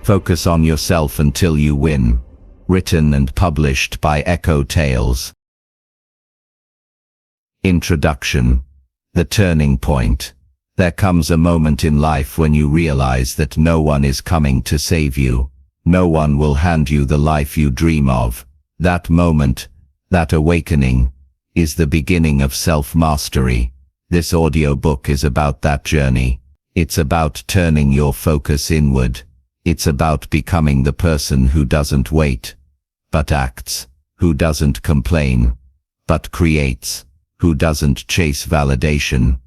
Focus on yourself until you win. Written and published by Echo Tales. Introduction. The turning point. There comes a moment in life when you realize that no one is coming to save you. No one will hand you the life you dream of. That moment, that awakening, is the beginning of self-mastery. This audiobook is about that journey. It's about turning your focus inward. It's about becoming the person who doesn't wait, but acts, who doesn't complain, but creates, who doesn't chase validation,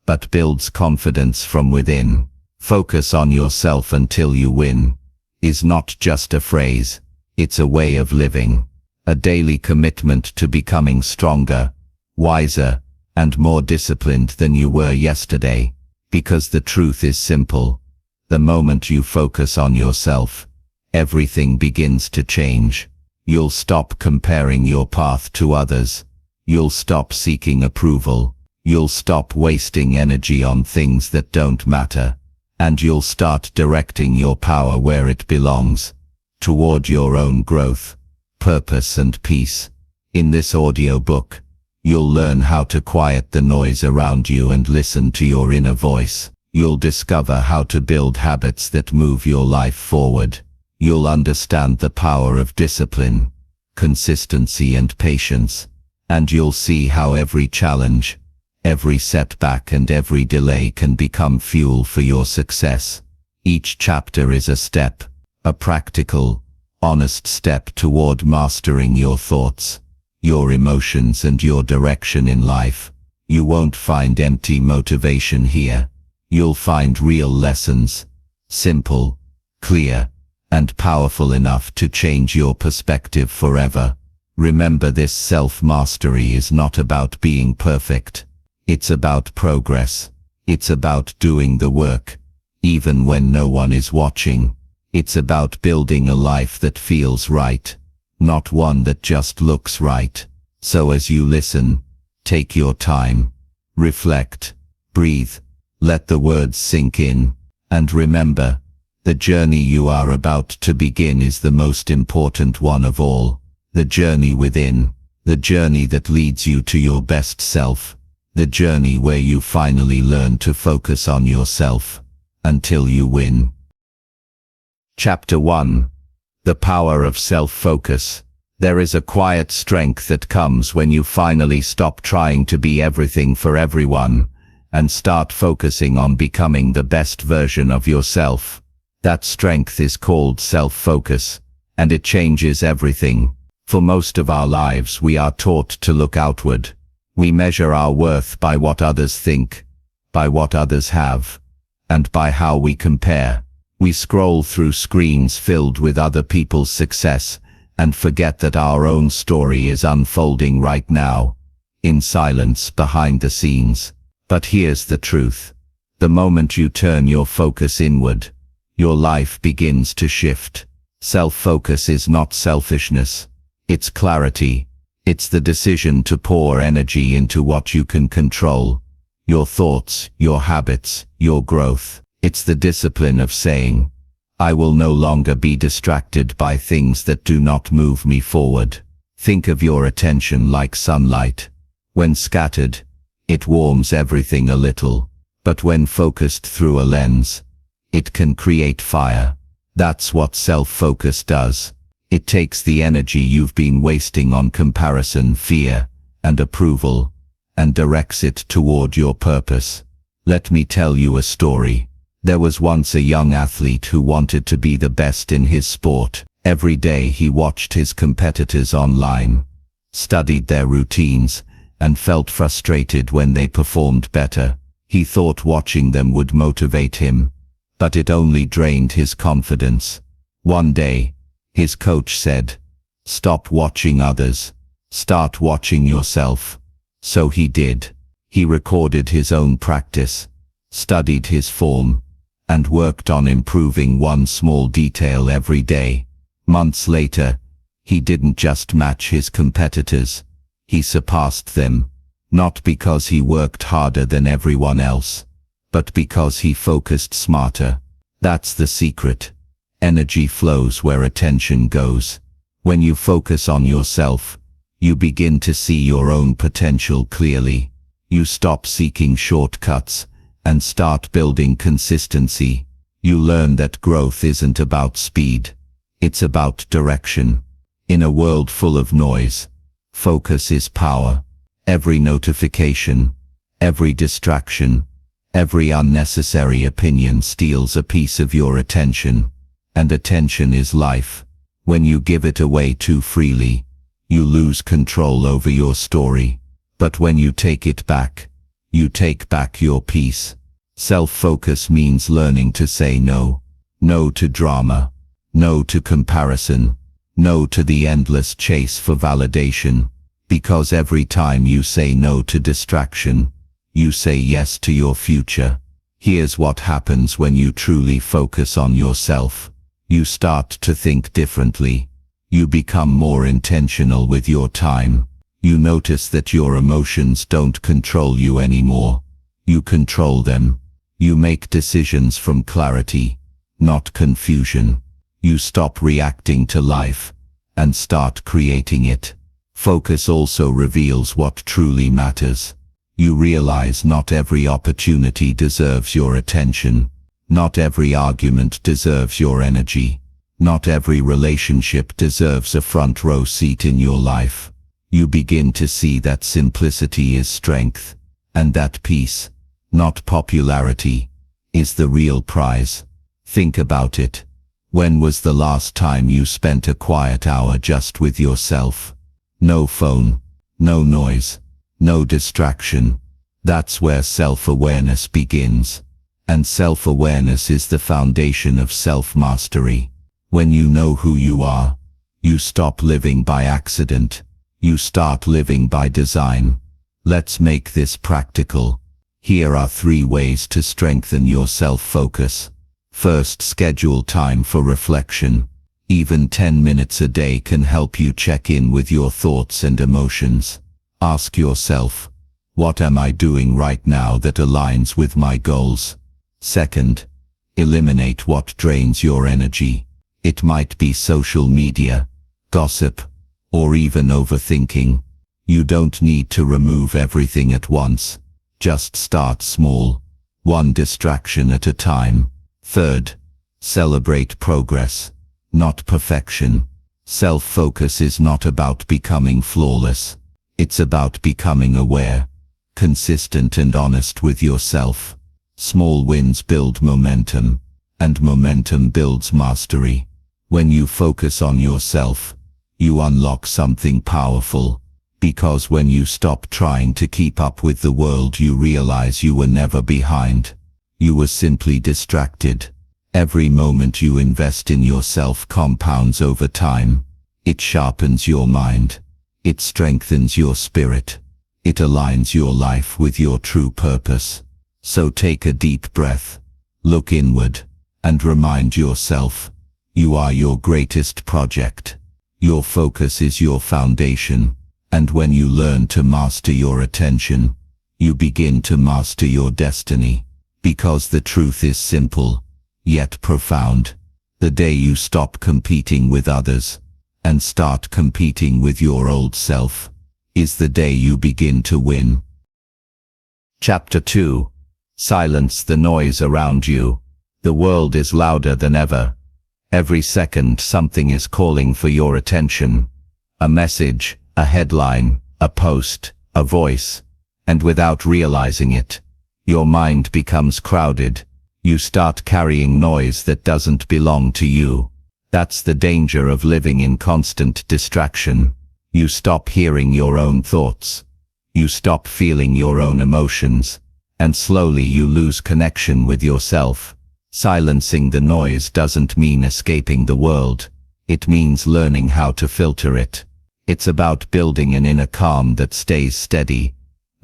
but builds confidence from within. Focus on yourself until you win is not just a phrase, it's a way of living, a daily commitment to becoming stronger, wiser, and more disciplined than you were yesterday. Because the truth is simple. The moment you focus on yourself, everything begins to change. You'll stop comparing your path to others. You'll stop seeking approval. You'll stop wasting energy on things that don't matter. And you'll start directing your power where it belongs, toward your own growth, purpose and peace. In this audiobook, you'll learn how to quiet the noise around you and listen to your inner voice. You'll discover how to build habits that move your life forward. You'll understand the power of discipline, consistency and patience. And you'll see how every challenge, every setback and every delay can become fuel for your success. Each chapter is a step, a practical, honest step toward mastering your thoughts, your emotions and your direction in life. You won't find empty motivation here. You'll find real lessons, simple, clear, and powerful enough to change your perspective forever. Remember, this self-mastery is not about being perfect. It's about progress. It's about doing the work, even when no one is watching. It's about building a life that feels right, not one that just looks right. So as you listen, take your time, reflect, breathe, let the words sink in, and remember, the journey you are about to begin is the most important one of all. The journey within, the journey that leads you to your best self, the journey where you finally learn to focus on yourself, until you win. Chapter 1. The Power of Self-Focus. There is a quiet strength that comes when you finally stop trying to be everything for everyone, and start focusing on becoming the best version of yourself. That strength is called self-focus, and it changes everything. For most of our lives we are taught to look outward. We measure our worth by what others think, by what others have, and by how we compare. We scroll through screens filled with other people's success, and forget that our own story is unfolding right now, in silence behind the scenes. But here's the truth. The moment you turn your focus inward, your life begins to shift. Self-focus is not selfishness. It's clarity. It's the decision to pour energy into what you can control. Your thoughts, your habits, your growth. It's the discipline of saying, I will no longer be distracted by things that do not move me forward. Think of your attention like sunlight. When scattered, it warms everything a little, but when focused through a lens, it can create fire. That's what self-focus does. It takes the energy you've been wasting on comparison, fear, and approval, and directs it toward your purpose. Let me tell you a story. There was once a young athlete who wanted to be the best in his sport. Every day he watched his competitors online, studied their routines, and felt frustrated when they performed better. He thought watching them would motivate him, but it only drained his confidence. One day, his coach said, "Stop watching others. Start watching yourself." So he did. He recorded his own practice, studied his form, and worked on improving one small detail every day. Months later, he didn't just match his competitors, he surpassed them, not because he worked harder than everyone else, but because he focused smarter. That's the secret. Energy flows where attention goes. When you focus on yourself, you begin to see your own potential clearly. You stop seeking shortcuts and start building consistency. You learn that growth isn't about speed. It's about direction. In a world full of noise, focus is power. Every notification, every distraction, every unnecessary opinion steals a piece of your attention. And attention is life. When you give it away too freely, you lose control over your story. But when you take it back, you take back your peace. Self-focus means learning to say no. No to drama. No to comparison. No to the endless chase for validation. Because every time you say no to distraction, you say yes to your future. Here's what happens when you truly focus on yourself. You start to think differently. You become more intentional with your time. You notice that your emotions don't control you anymore. You control them. You make decisions from clarity, not confusion. You stop reacting to life and start creating it. Focus also reveals what truly matters. You realize not every opportunity deserves your attention. Not every argument deserves your energy. Not every relationship deserves a front row seat in your life. You begin to see that simplicity is strength, and that peace, not popularity, is the real prize. Think about it. When was the last time you spent a quiet hour just with yourself? No phone, no noise, no distraction. That's where self-awareness begins. And self-awareness is the foundation of self-mastery. When you know who you are, you stop living by accident. You start living by design. Let's make this practical. Here are 3 ways to strengthen your self-focus. First, schedule time for reflection. Even 10 minutes a day can help you check in with your thoughts and emotions. Ask yourself, what am I doing right now that aligns with my goals? Second, eliminate what drains your energy. It might be social media, gossip, or even overthinking. You don't need to remove everything at once. Just start small, one distraction at a time. Third, celebrate progress, not perfection. Self-focus is not about becoming flawless. It's about becoming aware, consistent and honest with yourself. Small wins build momentum, and momentum builds mastery. When you focus on yourself, you unlock something powerful. Because when you stop trying to keep up with the world, you realize you were never behind. You were simply distracted. Every moment you invest in yourself compounds over time. It sharpens your mind. It strengthens your spirit. It aligns your life with your true purpose. So take a deep breath, look inward, and remind yourself, you are your greatest project. Your focus is your foundation, and when you learn to master your attention, you begin to master your destiny. Because the truth is simple, yet profound. The day you stop competing with others, and start competing with your old self, is the day you begin to win. Chapter 2. Silence the noise around you. The world is louder than ever. Every second something is calling for your attention. A message, a headline, a post, a voice. And without realizing it, your mind becomes crowded. You start carrying noise that doesn't belong to you. That's the danger of living in constant distraction. You stop hearing your own thoughts. You stop feeling your own emotions. And slowly you lose connection with yourself. Silencing the noise doesn't mean escaping the world. It means learning how to filter it. It's about building an inner calm that stays steady,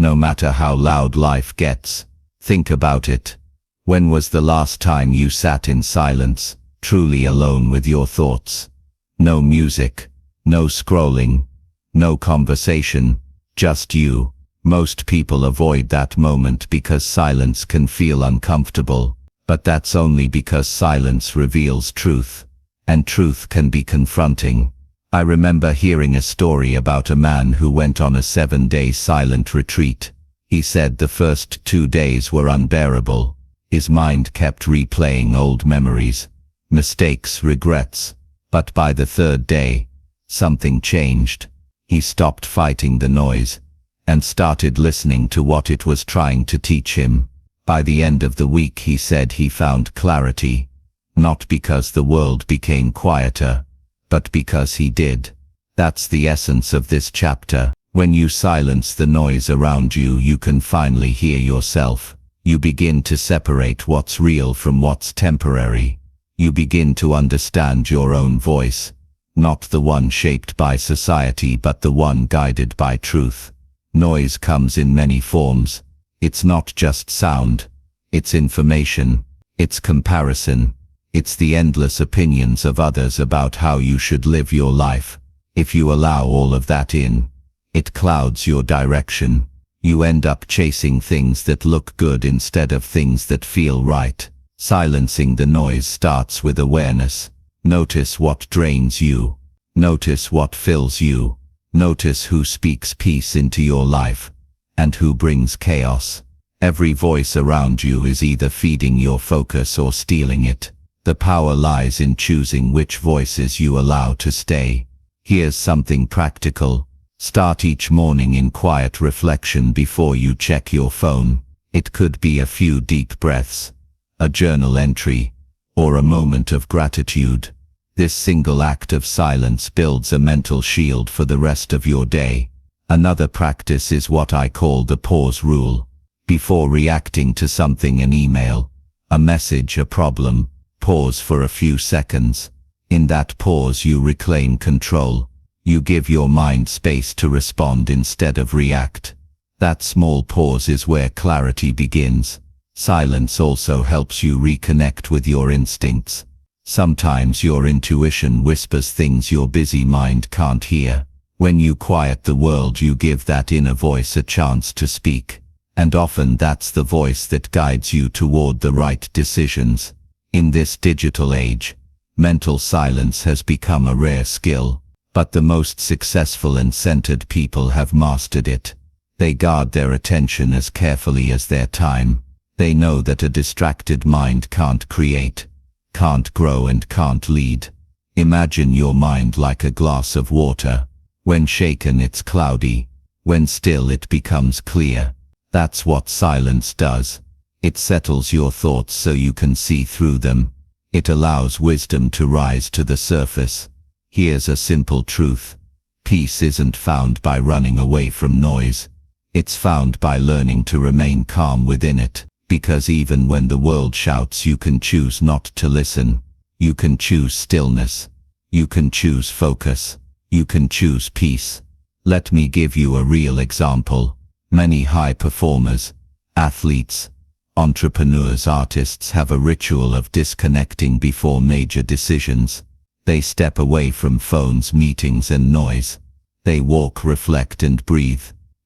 no matter how loud life gets. Think about it. When was the last time you sat in silence, truly alone with your thoughts? No music, no scrolling, no conversation, just you. Most people avoid that moment because silence can feel uncomfortable, but that's only because silence reveals truth. and truth can be confronting. I remember hearing a story about a man who went on a 7-day silent retreat. He said the first 2 days were unbearable. His mind kept replaying old memories, mistakes, regrets. But by the 3rd day, something changed. He stopped fighting the noise and started listening to what it was trying to teach him. By the end of the week, he said he found clarity, not because the world became quieter, but because he did. That's the essence of this chapter. When you silence the noise around you, you can finally hear yourself. You begin to separate what's real from what's temporary. You begin to understand your own voice, not the one shaped by society but the one guided by truth. Noise comes in many forms. It's not just sound. It's information. It's comparison. It's the endless opinions of others about how you should live your life. If you allow all of that in, it clouds your direction. You end up chasing things that look good instead of things that feel right. Silencing the noise starts with awareness. Notice what drains you. Notice what fills you. Notice who speaks peace into your life and who brings chaos. Every voice around you is either feeding your focus or stealing it. The power lies in choosing which voices you allow to stay. Here's something practical. Start each morning in quiet reflection before you check your phone. It could be a few deep breaths, a journal entry, or a moment of gratitude. This single act of silence builds a mental shield for the rest of your day. Another practice is what I call the pause rule. Before reacting to something, an email, a message, a problem, pause for a few seconds. In that pause you reclaim control. You give your mind space to respond instead of react. That small pause is where clarity begins. Silence also helps you reconnect with your instincts. Sometimes your intuition whispers things your busy mind can't hear. When you quiet the world, you give that inner voice a chance to speak. And often that's the voice that guides you toward the right decisions. In this digital age, mental silence has become a rare skill, but the most successful and centered people have mastered it. They guard their attention as carefully as their time. They know that a distracted mind can't create, can't grow, and can't lead. Imagine your mind like a glass of water. When shaken, it's cloudy. When still, it becomes clear. That's what silence does. It settles your thoughts so you can see through them. It allows wisdom to rise to the surface. Here's a simple truth. Peace isn't found by running away from noise. It's found by learning to remain calm within it. Because even when the world shouts, you can choose not to listen. You can choose stillness. You can choose focus. You can choose peace. Let me give you a real example. Many high performers, athletes, entrepreneurs, artists have a ritual of disconnecting before major decisions. They step away from phones, meetings, and noise. They walk, reflect, and breathe.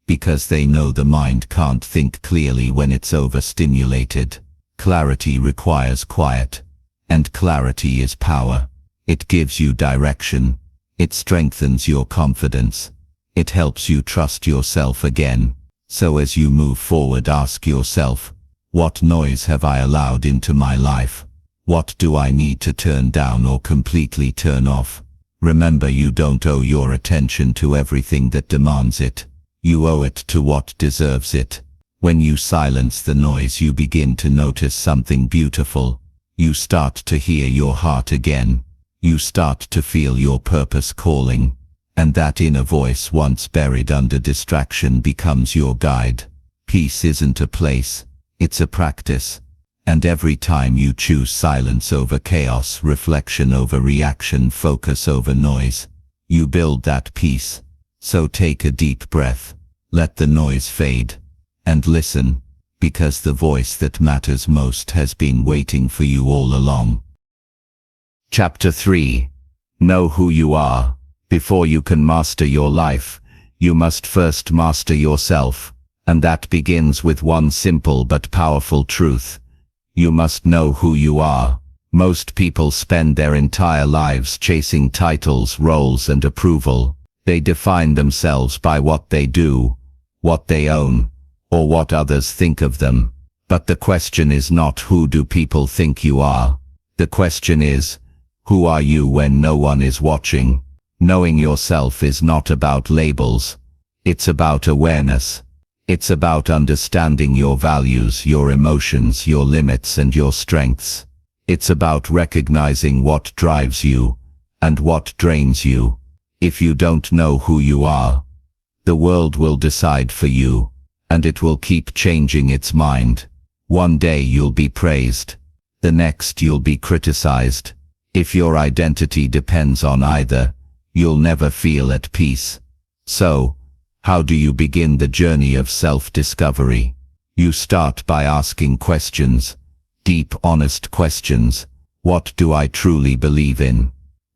Because they know the mind can't think clearly when it's overstimulated. Clarity requires quiet. And clarity is power. It gives you direction. It strengthens your confidence. It helps you trust yourself again. So as you move forward, ask yourself, what noise have I allowed into my life? What do I need to turn down or completely turn off? Remember, you don't owe your attention to everything that demands it. You owe it to what deserves it. When you silence the noise, you begin to notice something beautiful. You start to hear your heart again. You start to feel your purpose calling. And that inner voice, once buried under distraction, becomes your guide. Peace isn't a place, it's a practice. And every time you choose silence over chaos, reflection over reaction, focus over noise, you build that peace. So take a deep breath, let the noise fade, and listen, because the voice that matters most has been waiting for you all along. Chapter 3. Know who you are. Before you can master your life, you must first master yourself, and that begins with one simple but powerful truth. You must know who you are. Most people spend their entire lives chasing titles, roles, and approval. They define themselves by what they do, what they own, or what others think of them. But the question is not who do people think you are. The question is, who are you when no one is watching? Knowing yourself is not about labels. It's about awareness. It's about understanding your values, your emotions, your limits, and your strengths. It's about recognizing what drives you and what drains you. If you don't know who you are, the world will decide for you, and it will keep changing its mind. One day you'll be praised, the next you'll be criticized. If your identity depends on either, you'll never feel at peace. So, how do you begin the journey of self-discovery? You start by asking questions, deep, honest questions. What do I truly believe in?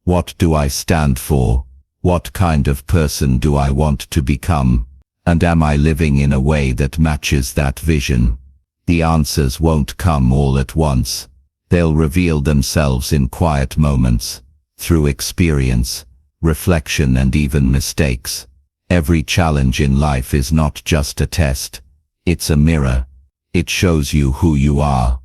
What do I stand for? What kind of person do I want to become? And am I living in a way that matches that vision? The answers won't come all at once. They'll reveal themselves in quiet moments, through experience, reflection, and even mistakes. Every challenge in life is not just a test, it's a mirror. It shows you who you are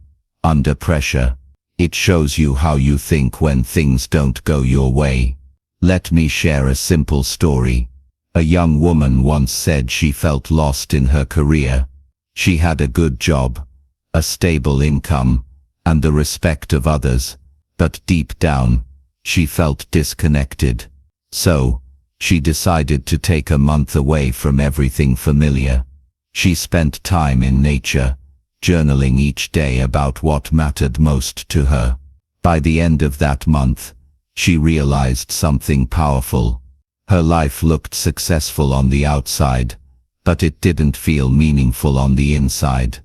under pressure. It shows you how you think when things don't go your way. Let me share a simple story. A young woman once said she felt lost in her career. She had a good job, a stable income, and the respect of others, but deep down, she felt disconnected. So, she decided to take a month away from everything familiar. She spent time in nature, journaling each day about what mattered most to her. By the end of that month, she realized something powerful. Her life looked successful on the outside, but it didn't feel meaningful on the inside.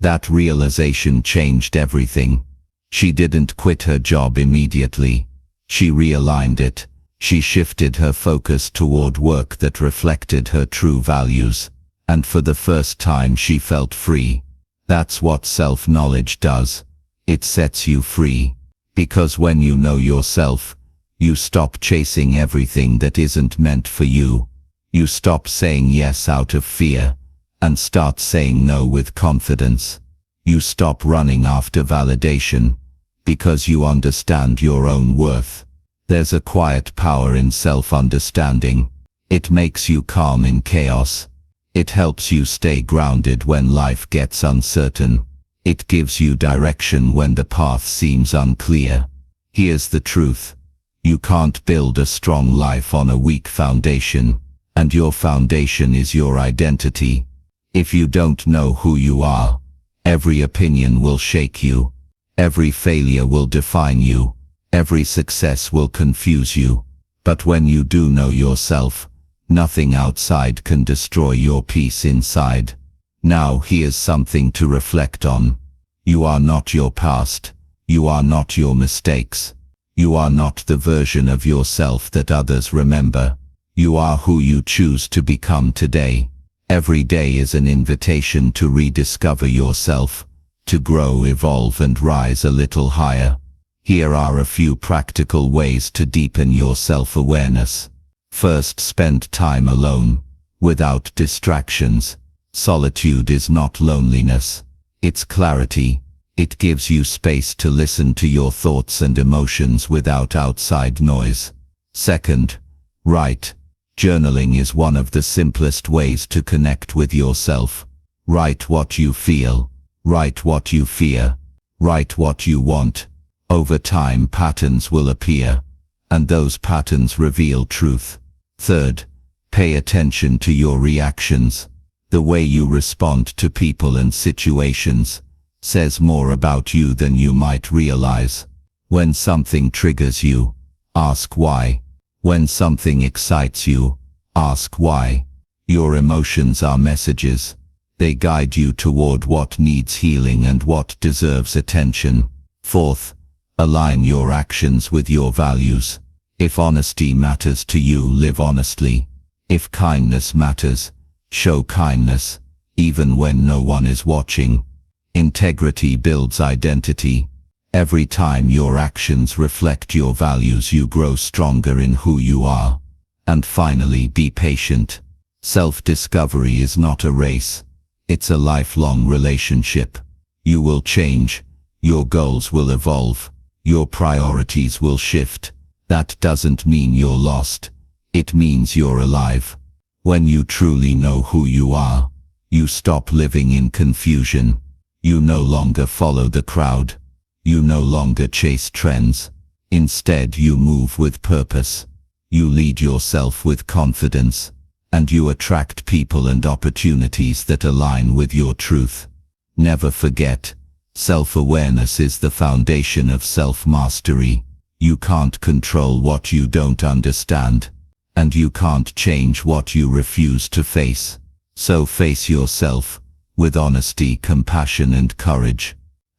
That realization changed everything. She didn't quit her job immediately. She realigned it. She shifted her focus toward work that reflected her true values. And for the first time she felt free. That's what self-knowledge does. It sets you free. Because when you know yourself, you stop chasing everything that isn't meant for you. You stop saying yes out of fear, and start saying no with confidence. You stop running after validation, because you understand your own worth. There's a quiet power in self-understanding. It makes you calm in chaos. It helps you stay grounded when life gets uncertain. It gives you direction when the path seems unclear. Here's the truth. You can't build a strong life on a weak foundation, and your foundation is your identity. If you don't know who you are, every opinion will shake you. Every failure will define you. Every success will confuse you. But when you do know yourself, nothing outside can destroy your peace inside. Now here's something to reflect on. You are not your past. You are not your mistakes. You are not the version of yourself that others remember. You are who you choose to become today. Every day is an invitation to rediscover yourself, to grow, evolve, and rise a little higher. Here are a few practical ways to deepen your self-awareness. First, spend time alone, without distractions. Solitude is not loneliness. It's clarity. It gives you space to listen to your thoughts and emotions without outside noise. Second, write. Journaling is one of the simplest ways to connect with yourself. Write what you feel. Write what you fear. Write what you want. Over time, patterns will appear, and those patterns reveal truth. Third, pay attention to your reactions. The way you respond to people and situations says more about you than you might realize. When something triggers you, ask why. When something excites you, ask why. Your emotions are messages. They guide you toward what needs healing and what deserves attention. Fourth, align your actions with your values. If honesty matters to you, live honestly. If kindness matters, show kindness, even when no one is watching. Integrity builds identity. Every time your actions reflect your values, you grow stronger in who you are. And finally, be patient. Self-discovery is not a race. It's a lifelong relationship. You will change. Your goals will evolve. Your priorities will shift. That doesn't mean you're lost. It means you're alive. When you truly know who you are, you stop living in confusion. You no longer follow the crowd. You no longer chase trends. Instead, you move with purpose. You lead yourself with confidence. And you attract people and opportunities that align with your truth. Never forget, self-awareness is the foundation of self-mastery. You can't control what you don't understand. And you can't change what you refuse to face. So face yourself, with honesty, compassion and courage.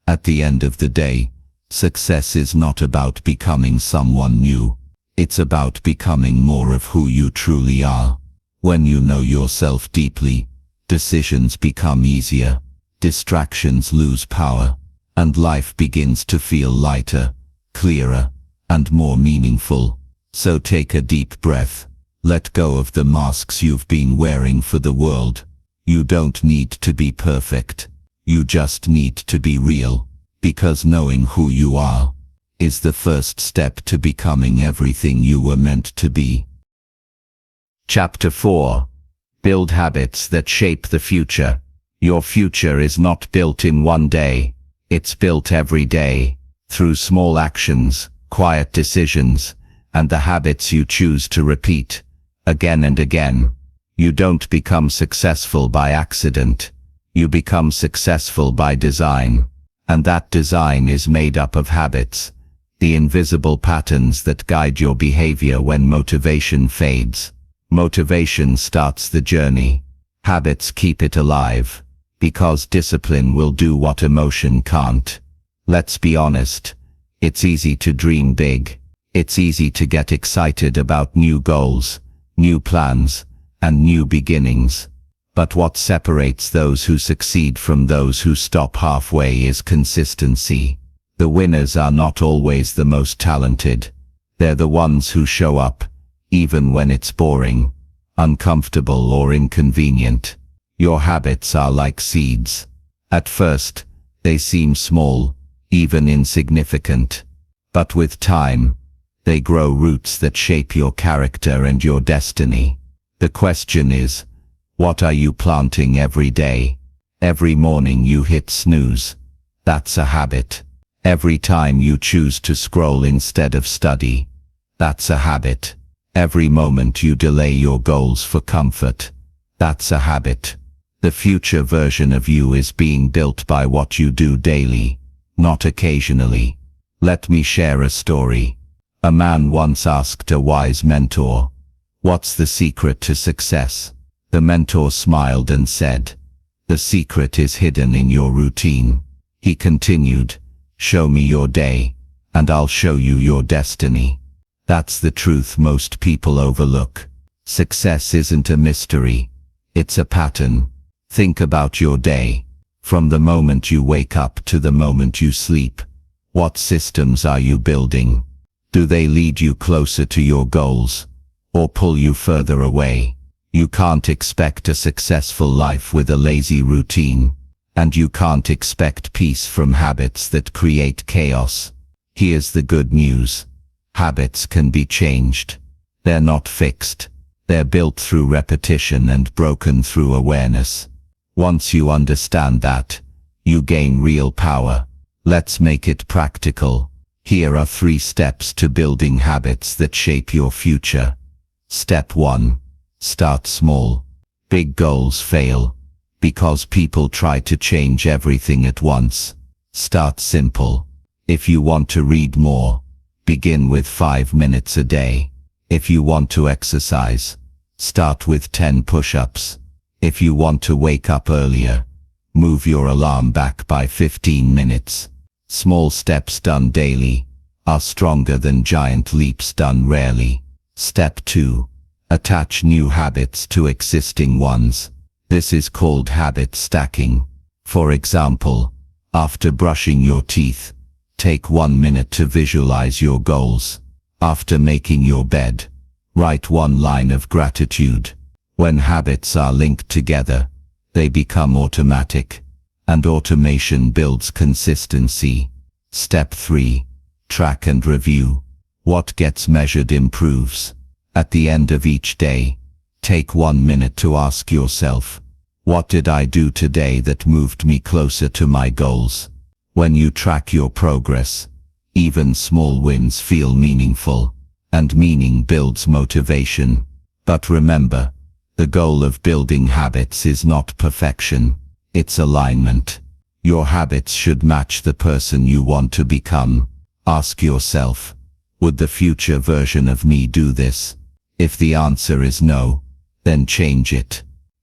At the end of the day, success is not about becoming someone new. It's about becoming more of who you truly are. When you know yourself deeply, decisions become easier, distractions lose power, and life begins to feel lighter, clearer, and more meaningful. So take a deep breath. Let go of the masks you've been wearing for the world. You don't need to be perfect. You just need to be real. Because knowing who you are is the first step to becoming everything you were meant to be. Chapter 4. Build habits that shape the future. Your future is not built in one day. It's built every day, through small actions, quiet decisions, and the habits you choose to repeat, again and again. You don't become successful by accident. You become successful by design. And that design is made up of habits, the invisible patterns that guide your behavior when motivation fades. Motivation starts the journey. Habits keep it alive, because discipline will do what emotion can't. Let's be honest. It's easy to dream big. It's easy to get excited about new goals, new plans, and new beginnings. But what separates those who succeed from those who stop halfway is consistency. The winners are not always the most talented. They're the ones who show up, even when it's boring, uncomfortable or inconvenient. Your habits are like seeds. At first, they seem small, even insignificant. But with time, they grow roots that shape your character and your destiny. The question is, what are you planting every day? Every morning you hit snooze. That's a habit. Every time you choose to scroll instead of study. That's a habit. Every moment you delay your goals for comfort. That's a habit. The future version of you is being built by what you do daily, not occasionally. Let me share a story. A man once asked a wise mentor, "What's the secret to success?" The mentor smiled and said, "The secret is hidden in your routine." He continued, "Show me your day, and I'll show you your destiny." That's the truth most people overlook. Success isn't a mystery. It's a pattern. Think about your day. From the moment you wake up to the moment you sleep. What systems are you building? Do they lead you closer to your goals, or pull you further away? You can't expect a successful life with a lazy routine, and you can't expect peace from habits that create chaos. Here's the good news. Habits can be changed. They're not fixed. They're built through repetition and broken through awareness. Once you understand that, you gain real power. Let's make it practical. Here are 3 steps to building habits that shape your future. Step 1. Start small. Big goals fail, because people try to change everything at once. Start simple. If you want to read more, begin with 5 minutes a day. If you want to exercise, start with 10 push-ups. If you want to wake up earlier, move your alarm back by 15 minutes. Small steps done daily are stronger than giant leaps done rarely. Step 2. Attach new habits to existing ones. This is called habit stacking. For example, after brushing your teeth, Take 1 minute to visualize your goals. After making your bed, write 1 line of gratitude. When habits are linked together, they become automatic, and automation builds consistency. Step 3. Track and review. What gets measured improves. At the end of each day, take 1 minute to ask yourself, what did I do today that moved me closer to my goals? When you track your progress, even small wins feel meaningful, and meaning builds motivation. But remember, the goal of building habits is not perfection, it's alignment. Your habits should match the person you want to become. Ask yourself, would the future version of me do this? If the answer is no, then change it.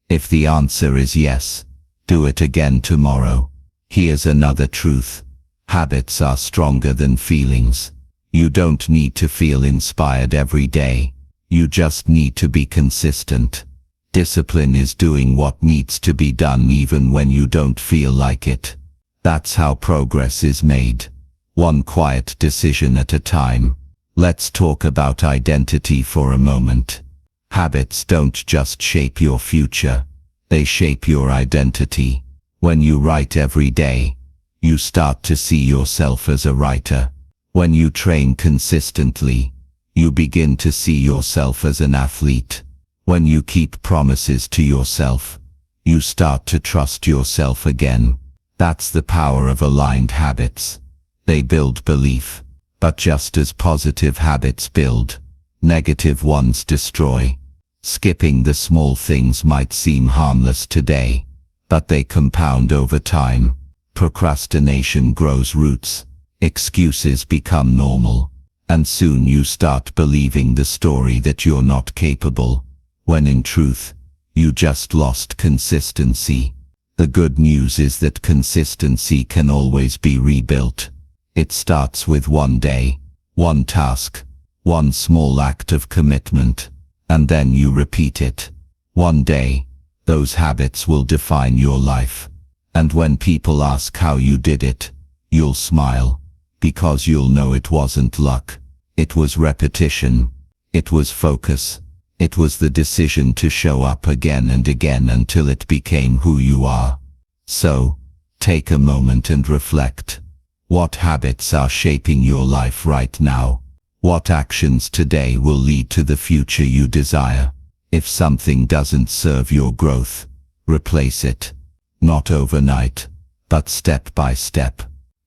If the answer is yes, do it again tomorrow. Here's another truth. Habits are stronger than feelings. You don't need to feel inspired every day. You just need to be consistent. Discipline is doing what needs to be done even when you don't feel like it. That's how progress is made. One quiet decision at a time. Let's talk about identity for a moment. Habits don't just shape your future, they shape your identity. When you write every day, you start to see yourself as a writer. When you train consistently, you begin to see yourself as an athlete. When you keep promises to yourself, you start to trust yourself again. That's the power of aligned habits. They build belief, but just as positive habits build, negative ones destroy. Skipping the small things might seem harmless today, but they compound over time. Procrastination grows roots, excuses become normal, and soon you start believing the story that you're not capable, when in truth, you just lost consistency. The good news is that consistency can always be rebuilt. It starts with 1 day, 1 task, 1 small act of commitment, and then you repeat it. One day, those habits will define your life. And when people ask how you did it, you'll smile, because you'll know it wasn't luck. It was repetition. It was focus. It was the decision to show up again and again until it became who you are. So, take a moment and reflect. What habits are shaping your life right now? What actions today will lead to the future you desire? If something doesn't serve your growth, replace it. Not overnight, but step by step.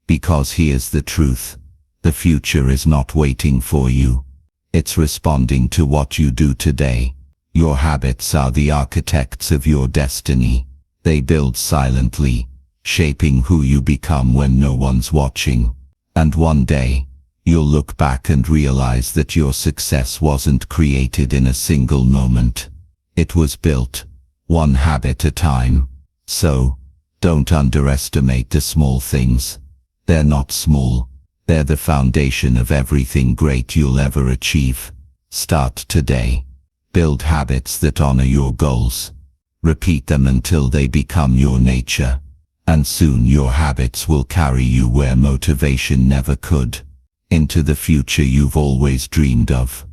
Because here's the truth. The future is not waiting for you. It's responding to what you do today. Your habits are the architects of your destiny. They build silently, shaping who you become when no one's watching. And one day, you'll look back and realize that your success wasn't created in a single moment. It was built, 1 habit at a time. So, don't underestimate the small things. They're not small. They're the foundation of everything great you'll ever achieve. Start today. Build habits that honor your goals. Repeat them until they become your nature. And soon your habits will carry you where motivation never could. Into the future you've always dreamed of.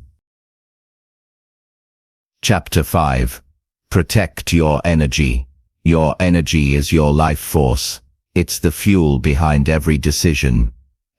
Chapter 5. Protect your energy. Your energy is your life force. It's the fuel behind every decision,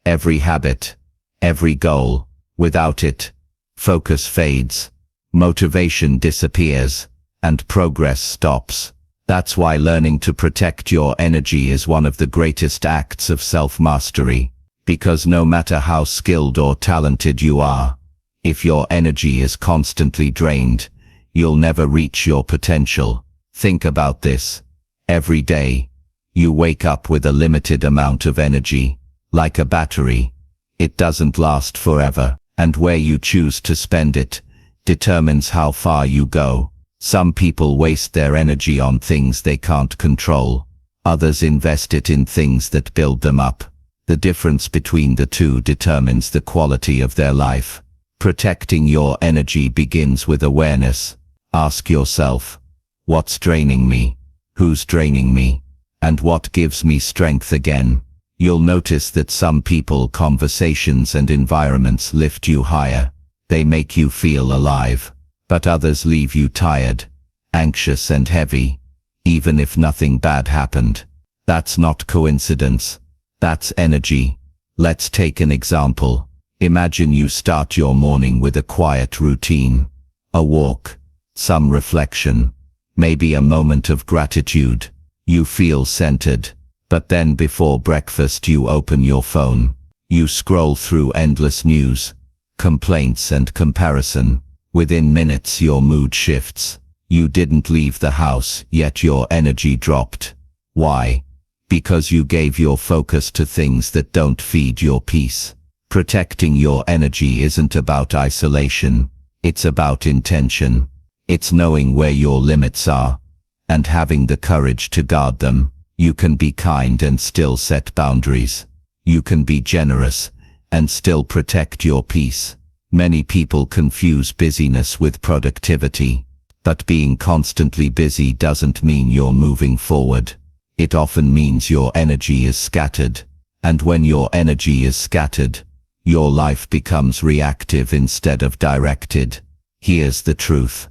every habit, every goal. Without it, focus fades, motivation disappears, and progress stops. That's why learning to protect your energy is one of the greatest acts of self-mastery. Because no matter how skilled or talented you are, if your energy is constantly drained, you'll never reach your potential. Think about this. Every day, you wake up with a limited amount of energy, like a battery. It doesn't last forever, and where you choose to spend it determines how far you go. Some people waste their energy on things they can't control. Others invest it in things that build them up. The difference between the two determines the quality of their life. Protecting your energy begins with awareness. Ask yourself, what's draining me? Who's draining me? And what gives me strength again? You'll notice that some people, conversations and environments lift you higher. They make you feel alive. But others leave you tired, anxious and heavy, even if nothing bad happened. That's not coincidence. That's energy. Let's take an example. Imagine you start your morning with a quiet routine. A walk, some reflection, maybe a moment of gratitude. You feel centered. But then before breakfast you open your phone. You scroll through endless news, complaints and comparison. Within minutes your mood shifts. You didn't leave the house, yet your energy dropped. Why? Because you gave your focus to things that don't feed your peace. Protecting your energy isn't about isolation. It's about intention. It's knowing where your limits are, and having the courage to guard them. You can be kind and still set boundaries. You can be generous and still protect your peace. Many people confuse busyness with productivity, but being constantly busy doesn't mean you're moving forward. It often means your energy is scattered, and when your energy is scattered, your life becomes reactive instead of directed. Here's the truth.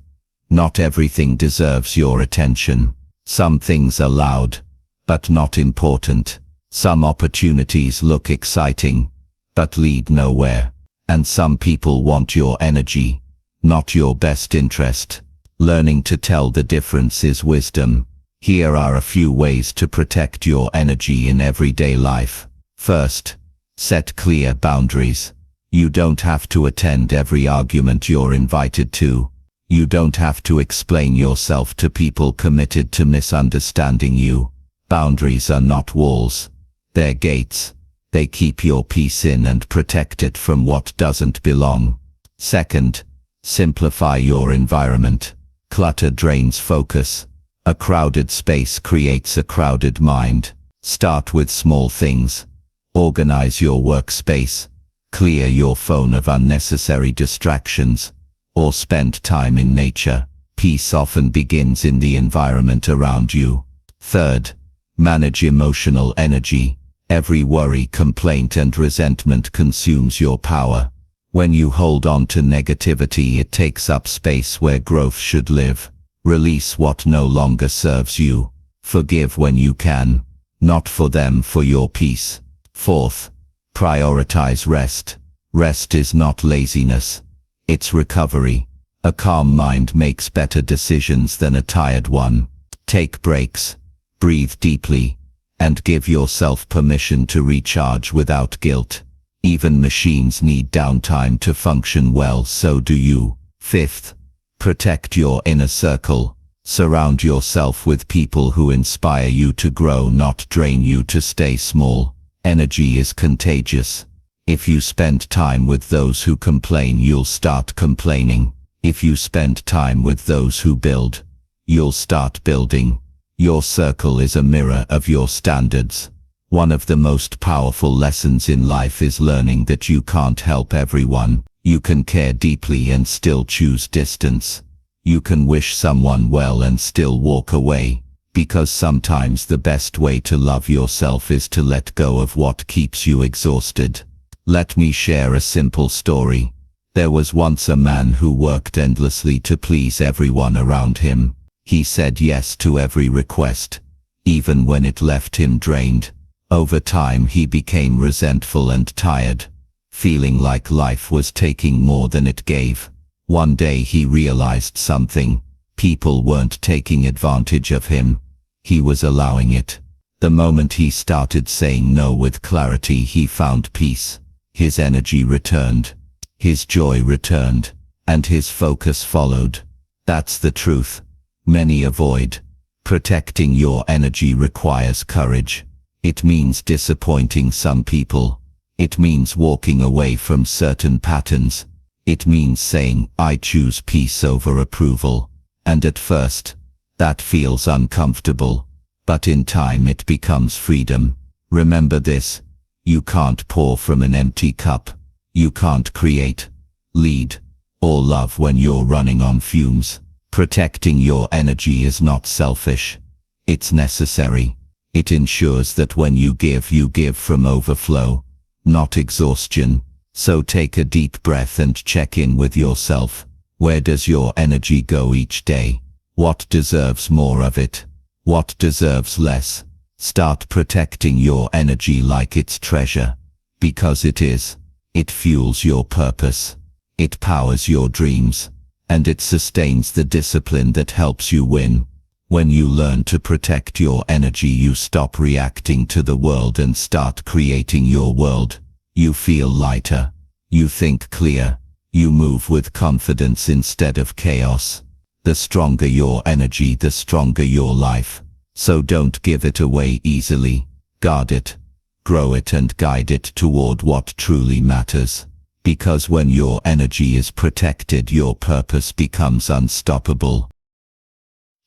Not everything deserves your attention. Some things are loud, but not important. Some opportunities look exciting, but lead nowhere. And some people want your energy, not your best interest. Learning to tell the difference is wisdom. Here are a few ways to protect your energy in everyday life. First, set clear boundaries. You don't have to attend every argument you're invited to. You don't have to explain yourself to people committed to misunderstanding you. Boundaries are not walls. They're gates. They keep your peace in and protect it from what doesn't belong. Second, simplify your environment. Clutter drains focus. A crowded space creates a crowded mind. Start with small things. Organize your workspace. Clear your phone of unnecessary distractions. Or spend time in nature. Peace often begins in the environment around you. Third, manage emotional energy. Every worry, complaint and resentment consumes your power. When you hold on to negativity, it takes up space where growth should live. Release what no longer serves you. Forgive when you can. Not for them, for your peace. Fourth, prioritize rest. Rest is not laziness. It's recovery. A calm mind makes better decisions than a tired one. Take breaks. Breathe deeply, and give yourself permission to recharge without guilt. Even machines need downtime to function well, so do you. Fifth, protect your inner circle. Surround yourself with people who inspire you to grow, not drain you to stay small. Energy is contagious. If you spend time with those who complain, you'll start complaining. If you spend time with those who build, you'll start building. Your circle is a mirror of your standards. One of the most powerful lessons in life is learning that you can't help everyone. You can care deeply and still choose distance. You can wish someone well and still walk away, because sometimes the best way to love yourself is to let go of what keeps you exhausted. Let me share a simple story. There was once a man who worked endlessly to please everyone around him. He said yes to every request, even when it left him drained. Over time he became resentful and tired, feeling like life was taking more than it gave. One day he realized something. People weren't taking advantage of him. He was allowing it. The moment he started saying no with clarity, he found peace. His energy returned. His joy returned. And his focus followed. That's the truth. Many avoid. Protecting your energy requires courage. It means disappointing some people. It means walking away from certain patterns. It means saying, I choose peace over approval. And at first, that feels uncomfortable. But in time it becomes freedom. Remember this. You can't pour from an empty cup. You can't create, lead, or love when you're running on fumes. Protecting your energy is not selfish. It's necessary. It ensures that when you give from overflow, not exhaustion. So take a deep breath and check in with yourself. Where does your energy go each day? What deserves more of it? What deserves less? Start protecting your energy like it's treasure. Because it is. It fuels your purpose. It powers your dreams. And it sustains the discipline that helps you win. When you learn to protect your energy, you stop reacting to the world and start creating your world. You feel lighter. You think clear. You move with confidence instead of chaos. The stronger your energy, the stronger your life. So don't give it away easily. Guard it, grow it and guide it toward what truly matters. Because when your energy is protected, your purpose becomes unstoppable.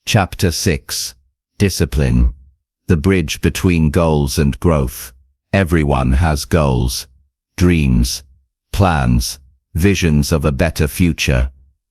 Chapter 6. Discipline. The bridge between goals and growth. Everyone has goals, dreams, plans, visions of a better future,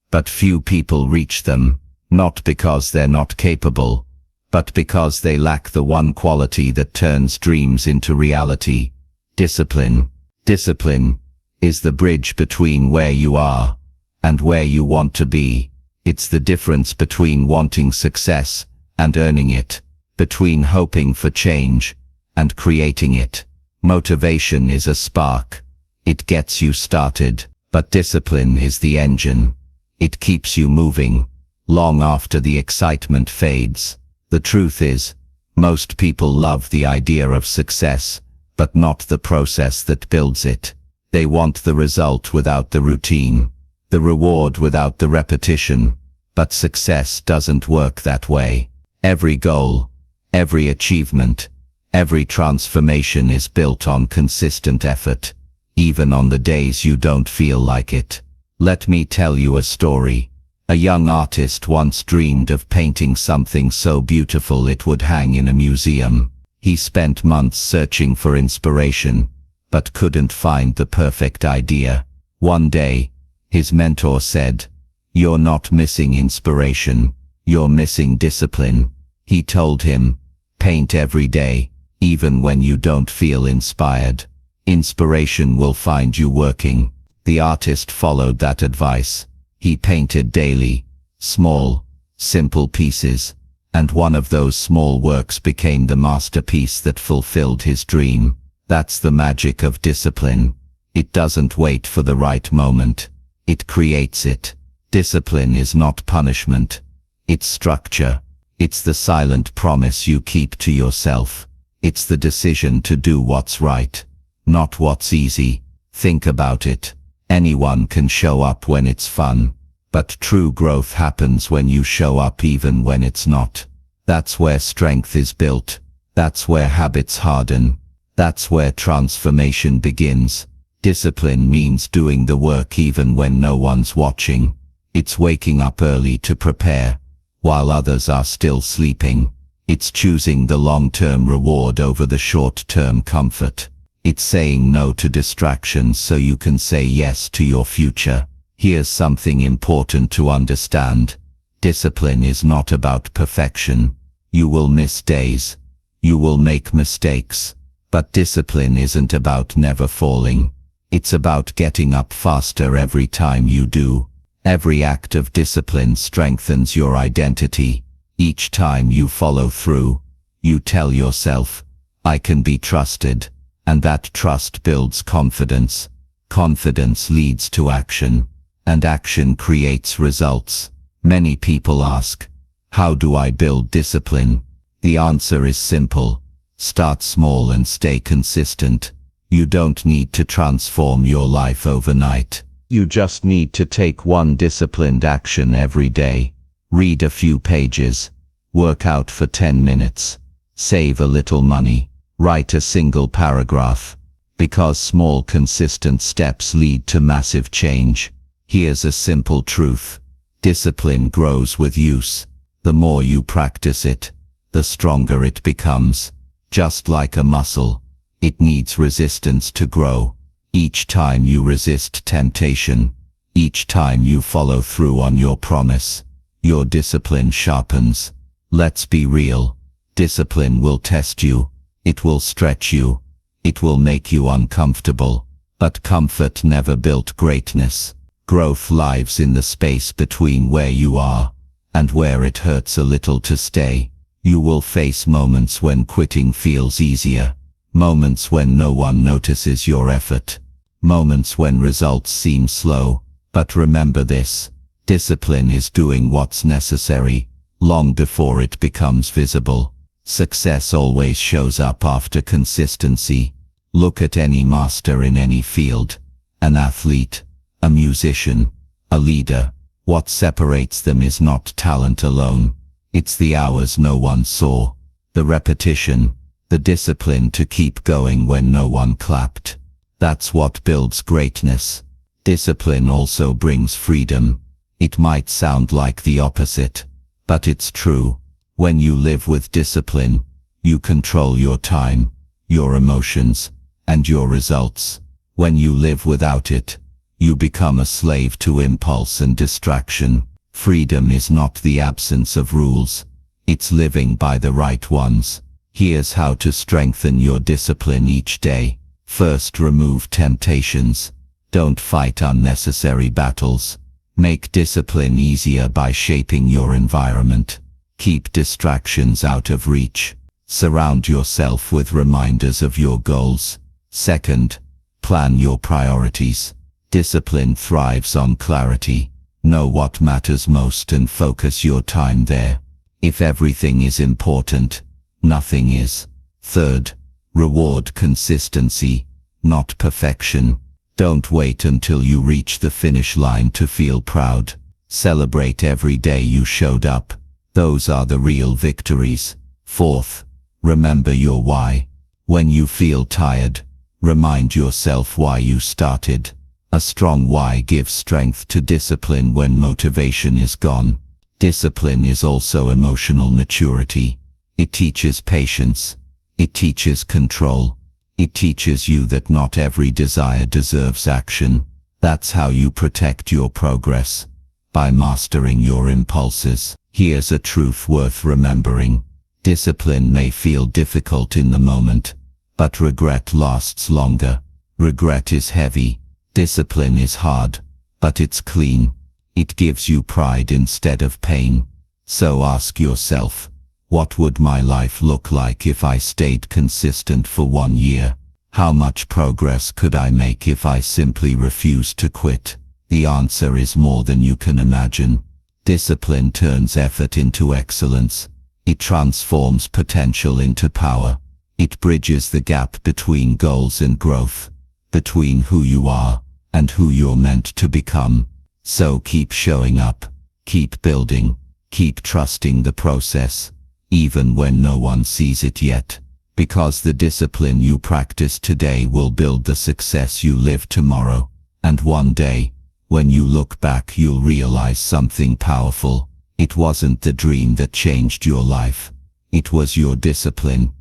but few people reach them, not because they're not capable, but because they lack the one quality that turns dreams into reality: discipline. Discipline is the bridge between where you are and where you want to be. It's the difference between wanting success and earning it, between hoping for change and creating it. Motivation is a spark. It gets you started, but discipline is the engine. It keeps you moving, long after the excitement fades. The truth is, most people love the idea of success, but not the process that builds it. They want the result without the routine, the reward without the repetition. But success doesn't work that way. Every goal, every achievement, every transformation is built on consistent effort, even on the days you don't feel like it. Let me tell you a story. A young artist once dreamed of painting something so beautiful it would hang in a museum. He spent months searching for inspiration, but couldn't find the perfect idea. One day, his mentor said, "You're not missing inspiration, you're missing discipline." He told him, "Paint every day, even when you don't feel inspired. Inspiration will find you working." The artist followed that advice. He painted daily, small, simple pieces, and one of those small works became the masterpiece that fulfilled his dream. That's the magic of discipline. It doesn't wait for the right moment. It creates it. Discipline is not punishment. It's structure. It's the silent promise you keep to yourself. It's the decision to do what's right, not what's easy. Think about it. Anyone can show up when it's fun, but true growth happens when you show up even when it's not. That's where strength is built. That's where habits harden. That's where transformation begins. Discipline means doing the work even when no one's watching. It's waking up early to prepare, while others are still sleeping. It's choosing the long-term reward over the short-term comfort. It's saying no to distractions so you can say yes to your future. Here's something important to understand. Discipline is not about perfection. You will miss days. You will make mistakes. But discipline isn't about never falling. It's about getting up faster every time you do. Every act of discipline strengthens your identity. Each time you follow through, you tell yourself, "I can be trusted." And that trust builds confidence. Confidence leads to action, and action creates results. Many people ask, "How do I build discipline?" The answer is simple. Start small and stay consistent. You don't need to transform your life overnight. You just need to take one disciplined action every day. Read a few pages. Work out for 10 minutes. Save a little money. Write a single paragraph. Because small consistent steps lead to massive change. Here's a simple truth. Discipline grows with use. The more you practice it, the stronger it becomes. Just like a muscle, it needs resistance to grow. Each time you resist temptation, each time you follow through on your promise, your discipline sharpens. Let's be real. Discipline will test you. It will stretch you. It will make you uncomfortable. But comfort never built greatness. Growth lives in the space between where you are and where it hurts a little to stay. You will face moments when quitting feels easier. Moments when no one notices your effort. Moments when results seem slow. But remember this: discipline is doing what's necessary, long before it becomes visible. Success always shows up after consistency. Look at any master in any field. An athlete, a musician, a leader. What separates them is not talent alone. It's the hours no one saw, the repetition, the discipline to keep going when no one clapped. That's what builds greatness. Discipline also brings freedom. It might sound like the opposite, but it's true. When you live with discipline, you control your time, your emotions, and your results. When you live without it, you become a slave to impulse and distraction. Freedom is not the absence of rules. It's living by the right ones. Here's how to strengthen your discipline each day. First, remove temptations. Don't fight unnecessary battles. Make discipline easier by shaping your environment. Keep distractions out of reach. Surround yourself with reminders of your goals. Second, plan your priorities. Discipline thrives on clarity. Know what matters most and focus your time there. If everything is important, nothing is. Third, reward consistency, not perfection. Don't wait until you reach the finish line to feel proud. Celebrate every day you showed up. Those are the real victories. Fourth, remember your why. When you feel tired, remind yourself why you started. A strong why gives strength to discipline when motivation is gone. Discipline is also emotional maturity. It teaches patience. It teaches control. It teaches you that not every desire deserves action. That's how you protect your progress. By mastering your impulses. Here's a truth worth remembering. Discipline may feel difficult in the moment, but regret lasts longer. Regret is heavy. Discipline is hard, but it's clean. It gives you pride instead of pain. So ask yourself, what would my life look like if I stayed consistent for 1 year? How much progress could I make if I simply refused to quit? The answer is more than you can imagine. Discipline turns effort into excellence. It transforms potential into power. It bridges the gap between goals and growth, between who you are and who you're meant to become. So keep showing up, keep building, keep trusting the process, even when no one sees it yet. Because the discipline you practice today will build the success you live tomorrow. And one day, when you look back, you'll realize something powerful. It wasn't the dream that changed your life. It was your discipline.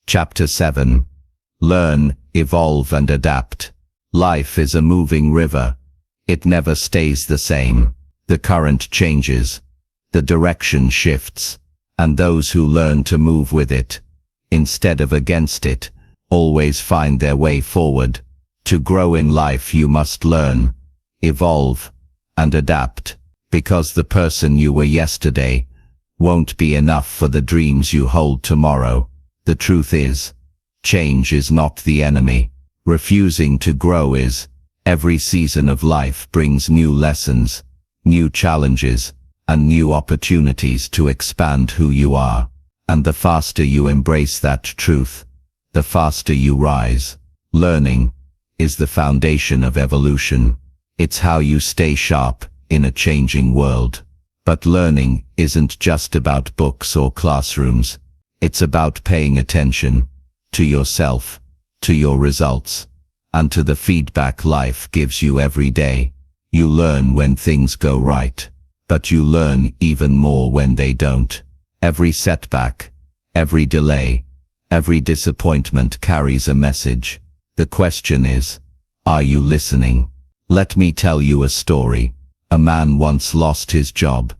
Chapter 7. Learn, evolve and adapt. Life is a moving river. It never stays the same. The current changes. The direction shifts. And those who learn to move with it, instead of against it, always find their way forward. To grow in life you must learn, evolve, and adapt, because the person you were yesterday won't be enough for the dreams you hold tomorrow. The truth is, change is not the enemy. Refusing to grow is. Every season of life brings new lessons, new challenges, and new opportunities to expand who you are. And the faster you embrace that truth, the faster you rise. Learning is the foundation of evolution. It's how you stay sharp in a changing world. But learning isn't just about books or classrooms. It's about paying attention to yourself, to your results, and to the feedback life gives you every day. You learn when things go right, but you learn even more when they don't. Every setback, every delay, every disappointment carries a message. The question is, are you listening? Let me tell you a story. A man once lost his job.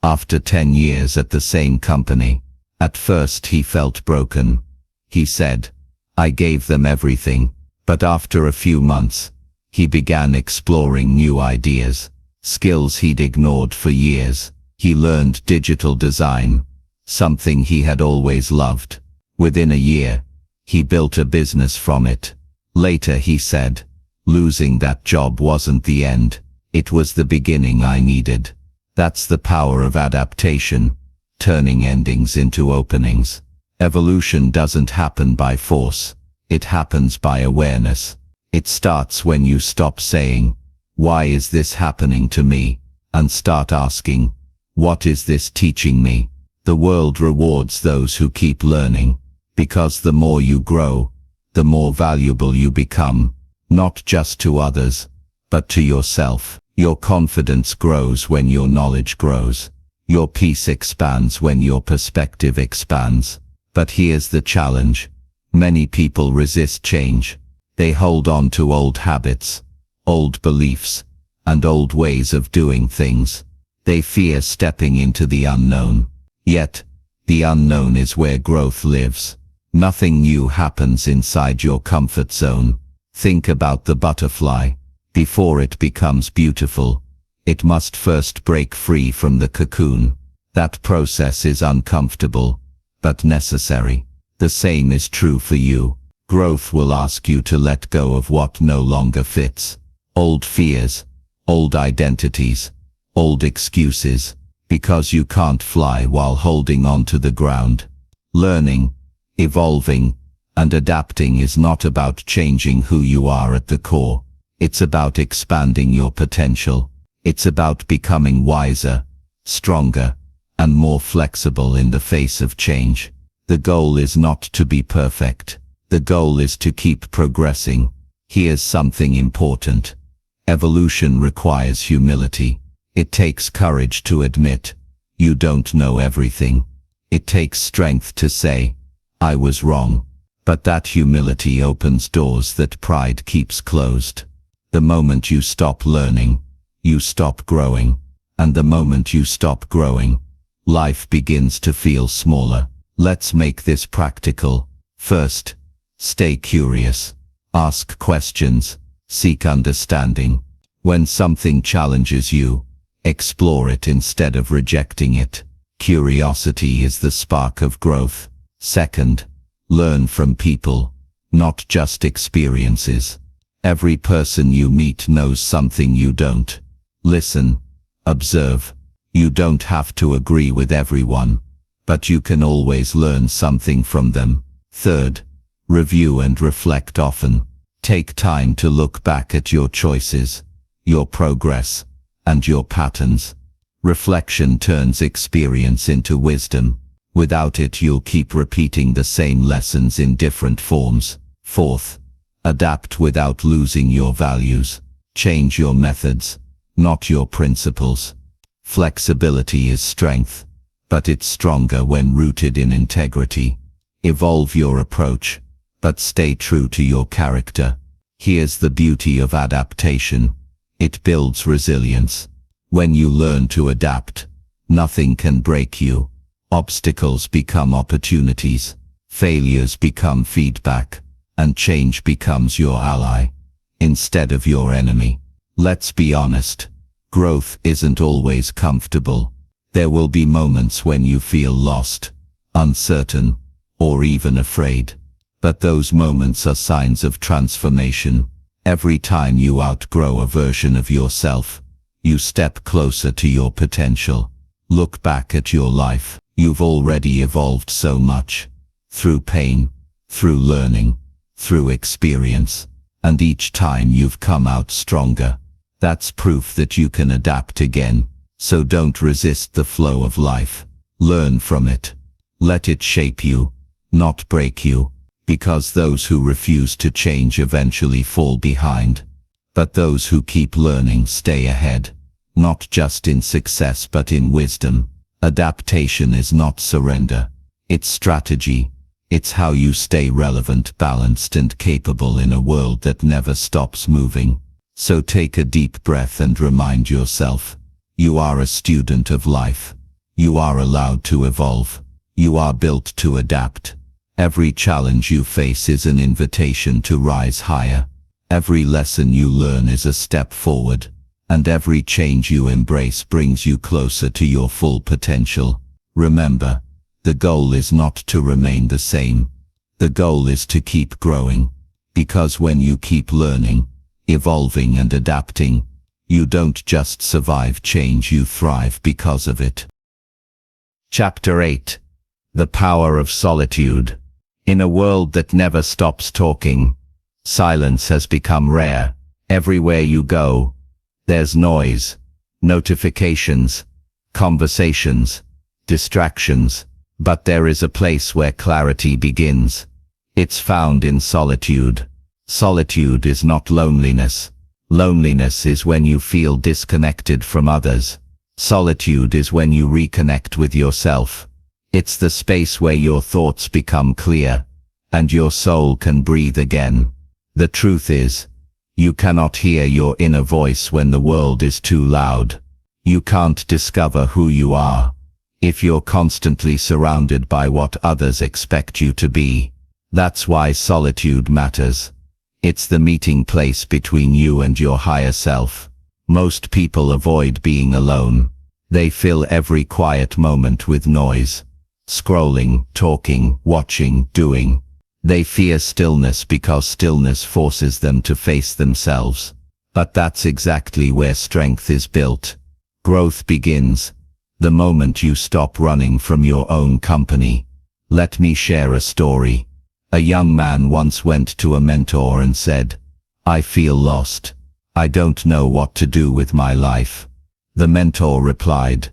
After 10 years at the same company, At first he felt broken. He said, "I gave them everything." But after a few months, he began exploring new ideas, skills he'd ignored for years. He learned digital design, something he had always loved. Within a year, he built a business from it. Later he said, "Losing that job wasn't the end. It was the beginning I needed." That's the power of adaptation, turning endings into openings. Evolution doesn't happen by force. It happens by awareness. It starts when you stop saying, "Why is this happening to me?" and start asking, "What is this teaching me?" The world rewards those who keep learning, because the more you grow, the more valuable you become, not just to others, but to yourself. Your confidence grows when your knowledge grows. Your peace expands when your perspective expands. But here's the challenge. Many people resist change. They hold on to old habits, old beliefs, and old ways of doing things. They fear stepping into the unknown. Yet, the unknown is where growth lives. Nothing new happens inside your comfort zone. Think about the butterfly. Before it becomes beautiful, it must first break free from the cocoon. That process is uncomfortable, but necessary. The same is true for you. Growth will ask you to let go of what no longer fits. Old fears, old identities, old excuses, because you can't fly while holding on to the ground. Learning, evolving, and adapting is not about changing who you are at the core. It's about expanding your potential. It's about becoming wiser, stronger, and more flexible in the face of change. The goal is not to be perfect. The goal is to keep progressing. Here's something important. Evolution requires humility. It takes courage to admit, you don't know everything. It takes strength to say, I was wrong. But that humility opens doors that pride keeps closed. The moment you stop learning, you stop growing. And the moment you stop growing, life begins to feel smaller. Let's make this practical. First, stay curious. Ask questions. Seek understanding. When something challenges you, explore it instead of rejecting it. Curiosity is the spark of growth. Second, learn from people, not just experiences. Every person you meet knows something you don't. Listen, observe. You don't have to agree with everyone, but you can always learn something from them. Third, review and reflect often. Take time to look back at your choices, your progress, and your patterns. Reflection turns experience into wisdom. Without it, you'll keep repeating the same lessons in different forms. Fourth, adapt without losing your values. Change your methods, not your principles. Flexibility is strength, but it's stronger when rooted in integrity. Evolve your approach, but stay true to your character. Here's the beauty of adaptation. It builds resilience. When you learn to adapt, nothing can break you. Obstacles become opportunities. Failures become feedback. And change becomes your ally, instead of your enemy. Let's be honest. Growth isn't always comfortable. There will be moments when you feel lost, uncertain, or even afraid. But those moments are signs of transformation. Every time you outgrow a version of yourself, you step closer to your potential. Look back at your life. You've already evolved so much. Through pain, through learning, through experience. And each time you've come out stronger. That's proof that you can adapt again. So don't resist the flow of life. Learn from it. Let it shape you, not break you. Because those who refuse to change eventually fall behind. But those who keep learning stay ahead. Not just in success but in wisdom. Adaptation is not surrender. It's strategy. It's how you stay relevant, balanced, and capable in a world that never stops moving. So take a deep breath and remind yourself, you are a student of life. You are allowed to evolve. You are built to adapt. Every challenge you face is an invitation to rise higher. Every lesson you learn is a step forward, and every change you embrace brings you closer to your full potential. Remember, the goal is not to remain the same. The goal is to keep growing, because when you keep learning, evolving and adapting, you don't just survive change, you thrive because of it. Chapter 8. The Power of Solitude. In a world that never stops talking, silence has become rare. Everywhere you go, there's noise, notifications, conversations, distractions, but there is a place where clarity begins. It's found in solitude. Solitude is not loneliness. Loneliness is when you feel disconnected from others. Solitude is when you reconnect with yourself. It's the space where your thoughts become clear, and your soul can breathe again. The truth is, you cannot hear your inner voice when the world is too loud. You can't discover who you are if you're constantly surrounded by what others expect you to be. That's why solitude matters. It's the meeting place between you and your higher self. Most people avoid being alone. They fill every quiet moment with noise. Scrolling, talking, watching, doing. They fear stillness because stillness forces them to face themselves. But that's exactly where strength is built. Growth begins the moment you stop running from your own company. Let me share a story. A young man once went to a mentor and said, "I feel lost. I don't know what to do with my life." The mentor replied,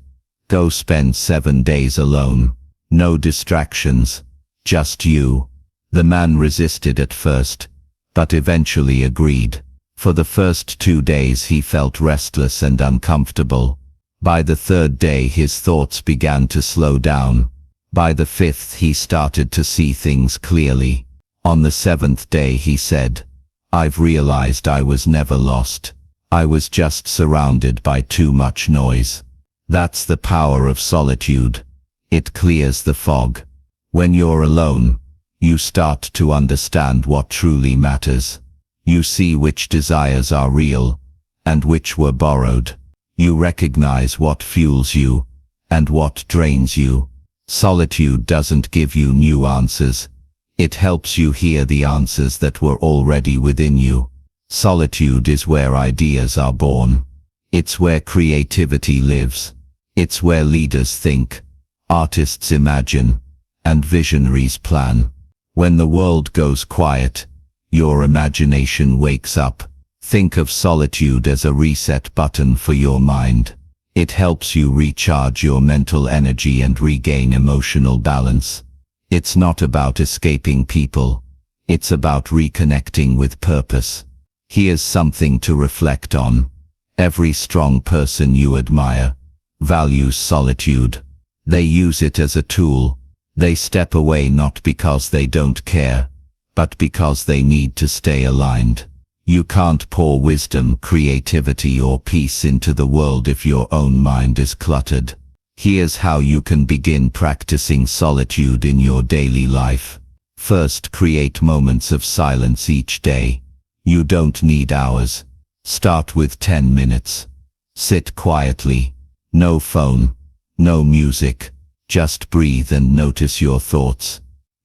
"Go spend 7 days alone. No distractions. Just you." The man resisted at first, but eventually agreed. For the first 2 days he felt restless and uncomfortable. By the 3rd day his thoughts began to slow down. By the 5th he started to see things clearly. On the 7th day he said, "I've realized I was never lost. I was just surrounded by too much noise." That's the power of solitude. It clears the fog. When you're alone, you start to understand what truly matters. You see which desires are real, and which were borrowed. You recognize what fuels you, and what drains you. Solitude doesn't give you new answers. It helps you hear the answers that were already within you. Solitude is where ideas are born. It's where creativity lives. It's where leaders think, artists imagine, and visionaries plan. When the world goes quiet, your imagination wakes up. Think of solitude as a reset button for your mind. It helps you recharge your mental energy and regain emotional balance. It's not about escaping people. It's about reconnecting with purpose. Here's something to reflect on. Every strong person you admire values solitude. They use it as a tool. They step away not because they don't care, but because they need to stay aligned. You can't pour wisdom, creativity, or peace into the world if your own mind is cluttered. Here's how you can begin practicing solitude in your daily life. First, create moments of silence each day. You don't need hours. Start with 10 minutes. Sit quietly. No phone, no music. Just breathe and notice your thoughts.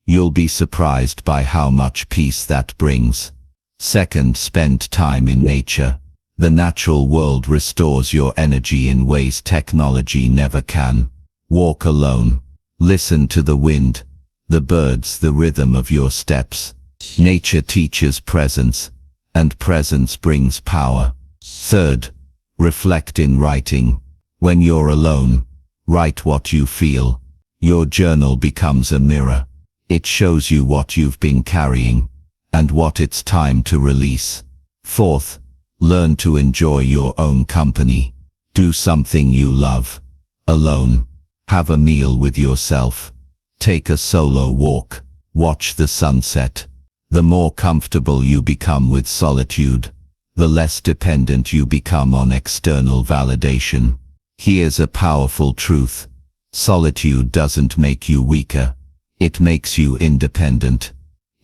You'll be surprised by how much peace that brings. Second, spend time in nature. The natural world restores your energy in ways technology never can. Walk alone. Listen to the wind, the birds, the rhythm of your steps. Nature teaches presence, and presence brings power. Third, reflect in writing. When you're alone, write what you feel. Your journal becomes a mirror. It shows you what you've been carrying, and what it's time to release. Fourth, learn to enjoy your own company. Do something you love. Alone. Have a meal with yourself. Take a solo walk. Watch the sunset. The more comfortable you become with solitude, the less dependent you become on external validation. Here's a powerful truth. Solitude doesn't make you weaker. It makes you independent.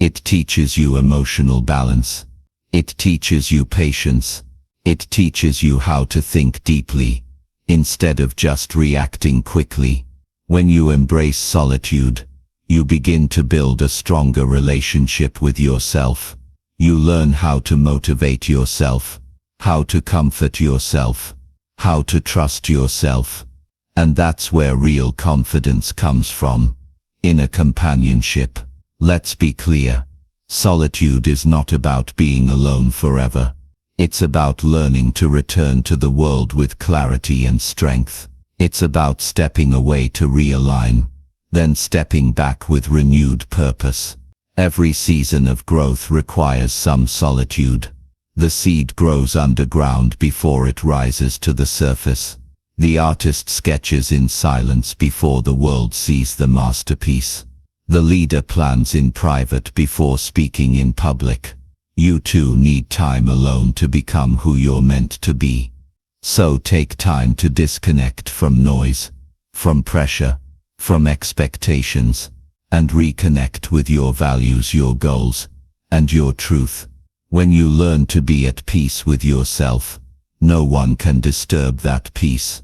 It teaches you emotional balance. It teaches you patience. It teaches you how to think deeply, instead of just reacting quickly. When you embrace solitude, you begin to build a stronger relationship with yourself. You learn how to motivate yourself, how to comfort yourself, how to trust yourself. And that's where real confidence comes from. Inner companionship. Let's be clear. Solitude is not about being alone forever. It's about learning to return to the world with clarity and strength. It's about stepping away to realign, then stepping back with renewed purpose. Every season of growth requires some solitude. The seed grows underground before it rises to the surface. The artist sketches in silence before the world sees the masterpiece. The leader plans in private before speaking in public. You too need time alone to become who you're meant to be. So take time to disconnect from noise, from pressure, from expectations, and reconnect with your values, your goals, and your truth. When you learn to be at peace with yourself, no one can disturb that peace.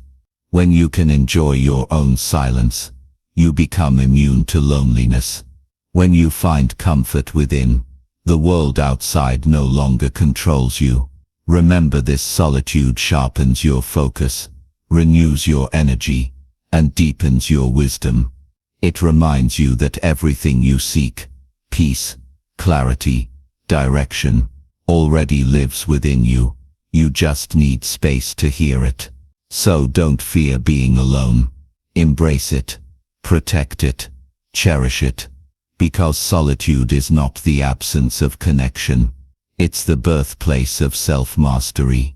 When you can enjoy your own silence, you become immune to loneliness. When you find comfort within, the world outside no longer controls you. Remember, this solitude sharpens your focus, renews your energy, and deepens your wisdom. It reminds you that everything you seek, peace, clarity, direction, already lives within you. You just need space to hear it. So don't fear being alone. Embrace it, protect it, cherish it. Because solitude is not the absence of connection. It's the birthplace of self-mastery.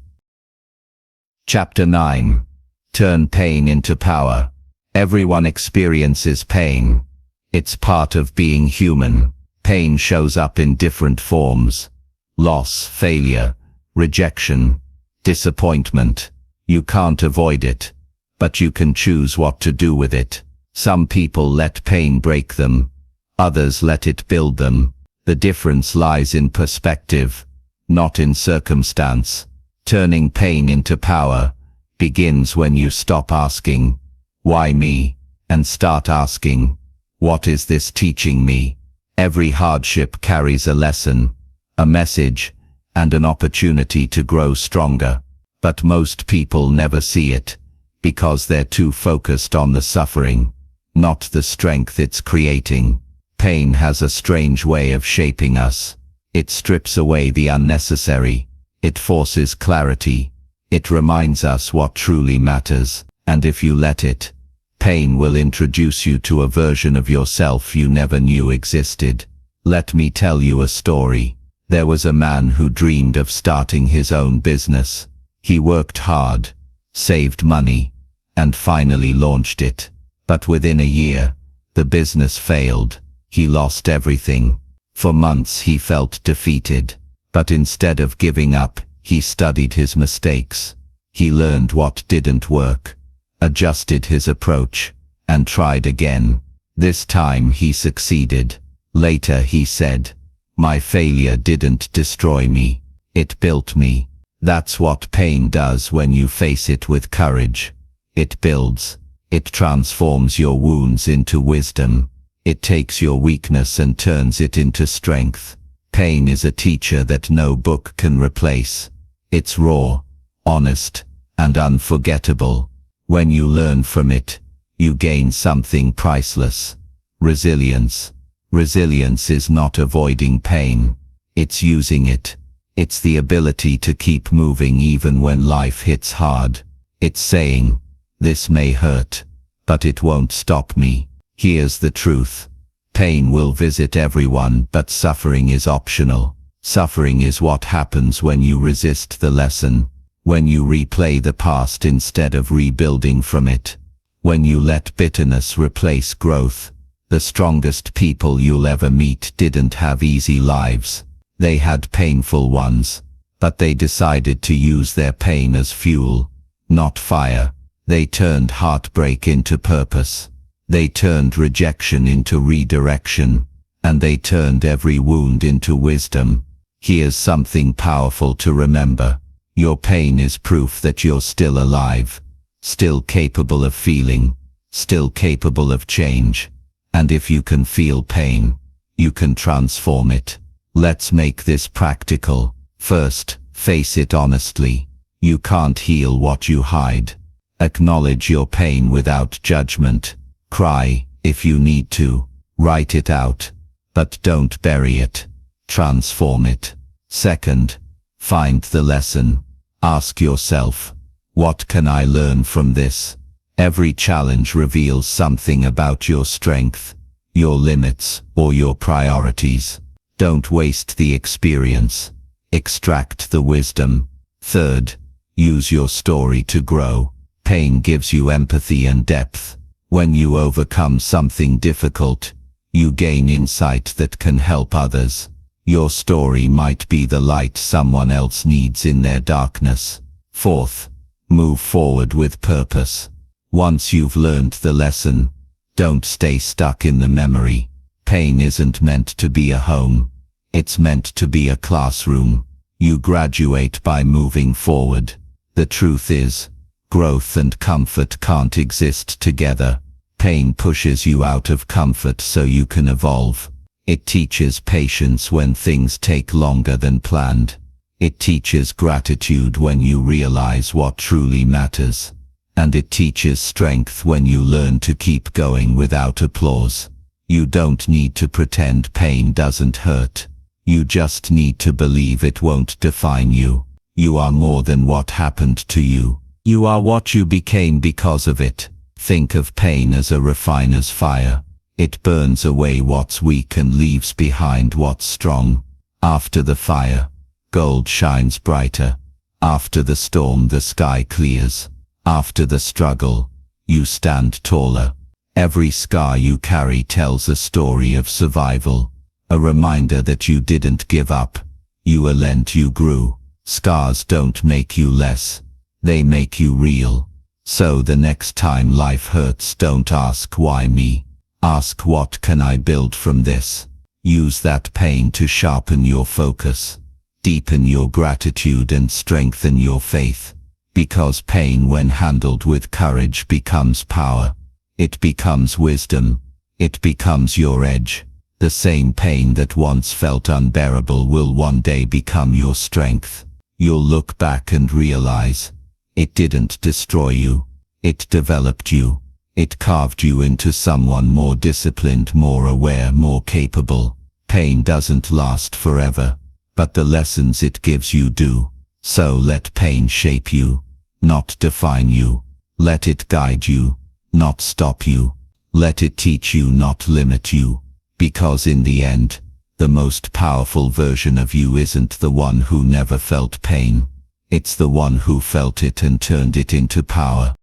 Chapter 9. Turn pain into power. Everyone experiences pain. It's part of being human. Pain shows up in different forms. Loss, failure, rejection, disappointment. You can't avoid it, but you can choose what to do with it. Some people let pain break them. Others let it build them. The difference lies in perspective, not in circumstance. Turning pain into power begins when you stop asking, "Why me?" and start asking, "What is this teaching me?" Every hardship carries a lesson, a message, and an opportunity to grow stronger. But most people never see it, because they're too focused on the suffering, not the strength it's creating. Pain has a strange way of shaping us. It strips away the unnecessary. It forces clarity. It reminds us what truly matters. And if you let it, pain will introduce you to a version of yourself you never knew existed. Let me tell you a story. There was a man who dreamed of starting his own business. He worked hard, saved money, and finally launched it. But within a year, the business failed. He lost everything. For months he felt defeated. But instead of giving up, he studied his mistakes. He learned what didn't work, adjusted his approach, and tried again. This time he succeeded. Later he said, "My failure didn't destroy me. It built me." That's what pain does when you face it with courage. It builds. It transforms your wounds into wisdom. It takes your weakness and turns it into strength. Pain is a teacher that no book can replace. It's raw, honest, and unforgettable. When you learn from it, you gain something priceless. Resilience. Resilience is not avoiding pain. It's using it. It's the ability to keep moving even when life hits hard. It's saying, "This may hurt, but it won't stop me." Here's the truth. Pain will visit everyone, but suffering is optional. Suffering is what happens when you resist the lesson, when you replay the past instead of rebuilding from it, when you let bitterness replace growth. The strongest people you'll ever meet didn't have easy lives. They had painful ones, but they decided to use their pain as fuel, not fire. They turned heartbreak into purpose. They turned rejection into redirection. And they turned every wound into wisdom. Here's something powerful to remember. Your pain is proof that you're still alive, still capable of feeling, still capable of change. And if you can feel pain, you can transform it. Let's make this practical. First, face it honestly. You can't heal what you hide. Acknowledge your pain without judgment. Cry, if you need to. Write it out. But don't bury it. Transform it. Second, find the lesson. Ask yourself, what can I learn from this? Every challenge reveals something about your strength, your limits, or your priorities. Don't waste the experience. Extract the wisdom. Third, use your story to grow. Pain gives you empathy and depth. When you overcome something difficult, you gain insight that can help others. Your story might be the light someone else needs in their darkness. Fourth, move forward with purpose. Once you've learned the lesson, don't stay stuck in the memory. Pain isn't meant to be a home. It's meant to be a classroom. You graduate by moving forward. The truth is, growth and comfort can't exist together. Pain pushes you out of comfort so you can evolve. It teaches patience when things take longer than planned. It teaches gratitude when you realize what truly matters. And it teaches strength when you learn to keep going without applause. You don't need to pretend pain doesn't hurt. You just need to believe it won't define you. You are more than what happened to you. You are what you became because of it. Think of pain as a refiner's fire. It burns away what's weak and leaves behind what's strong. After the fire, gold shines brighter. After the storm, the sky clears. After the struggle, you stand taller. Every scar you carry tells a story of survival, a reminder that you didn't give up. You relent, you grew. Scars don't make you less. They make you real. So the next time life hurts, don't ask why me. Ask what can I build from this. Use that pain to sharpen your focus, deepen your gratitude and strengthen your faith. Because pain, when handled with courage, becomes power. It becomes wisdom. It becomes your edge. The same pain that once felt unbearable will one day become your strength. You'll look back and realize, it didn't destroy you. It developed you. It carved you into someone more disciplined, more aware, more capable. Pain doesn't last forever, but the lessons it gives you do. So let pain shape you, not define you. Let it guide you, not stop you. Let it teach you, not limit you. Because in the end, the most powerful version of you isn't the one who never felt pain. It's the one who felt it and turned it into power.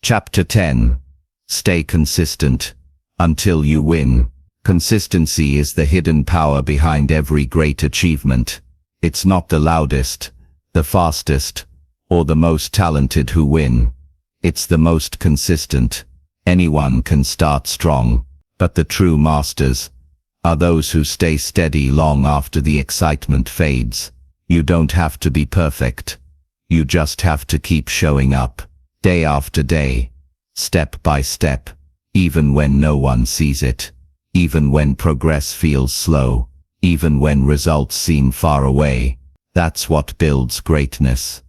Chapter 10. Stay consistent until you win. Consistency is the hidden power behind every great achievement. It's not the loudest, the fastest, or the most talented who win. It's the most consistent. Anyone can start strong, but the true masters are those who stay steady long after the excitement fades. You don't have to be perfect. You just have to keep showing up, day after day, step by step, even when no one sees it, even when progress feels slow, even when results seem far away. That's what builds greatness.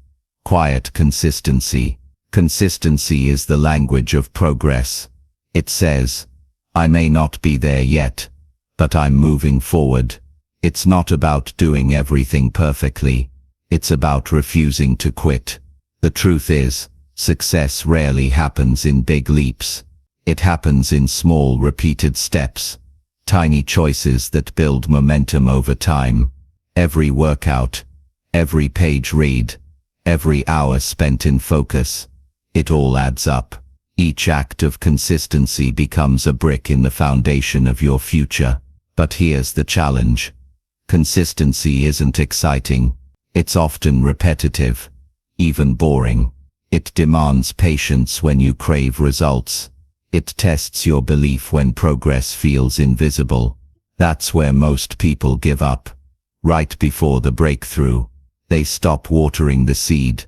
Quiet consistency. Consistency is the language of progress. It says, I may not be there yet, but I'm moving forward. It's not about doing everything perfectly. It's about refusing to quit. The truth is, success rarely happens in big leaps. It happens in small, repeated steps. Tiny choices that build momentum over time. Every workout, every page read, every hour spent in focus. It all adds up. Each act of consistency becomes a brick in the foundation of your future. But here's the challenge. Consistency isn't exciting. It's often repetitive, even boring. It demands patience when you crave results. It tests your belief when progress feels invisible. That's where most people give up. Right before the breakthrough, they stop watering the seed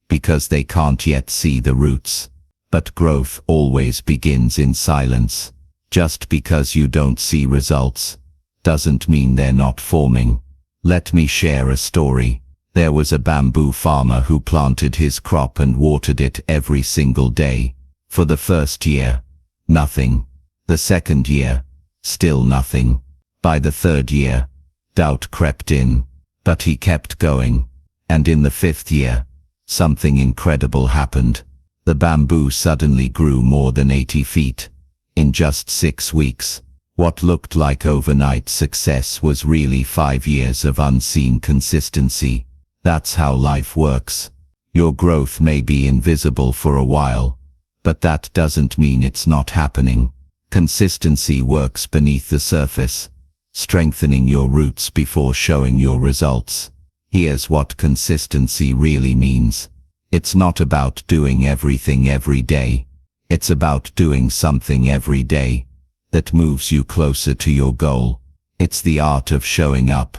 because they can't yet see the roots. But growth always begins in silence. Just because you don't see results doesn't mean they're not forming. Let me share a story. There was a bamboo farmer who planted his crop and watered it every single day. For the first year, nothing. The second year, still nothing. By the third year, doubt crept in, but he kept going. And in the fifth year, something incredible happened. The bamboo suddenly grew more than 80 feet. In just 6 weeks, what looked like overnight success was really 5 years of unseen consistency. That's how life works. Your growth may be invisible for a while, but that doesn't mean it's not happening. Consistency works beneath the surface, strengthening your roots before showing your results. Here's what consistency really means. It's not about doing everything every day. It's about doing something every day that moves you closer to your goal. It's the art of showing up,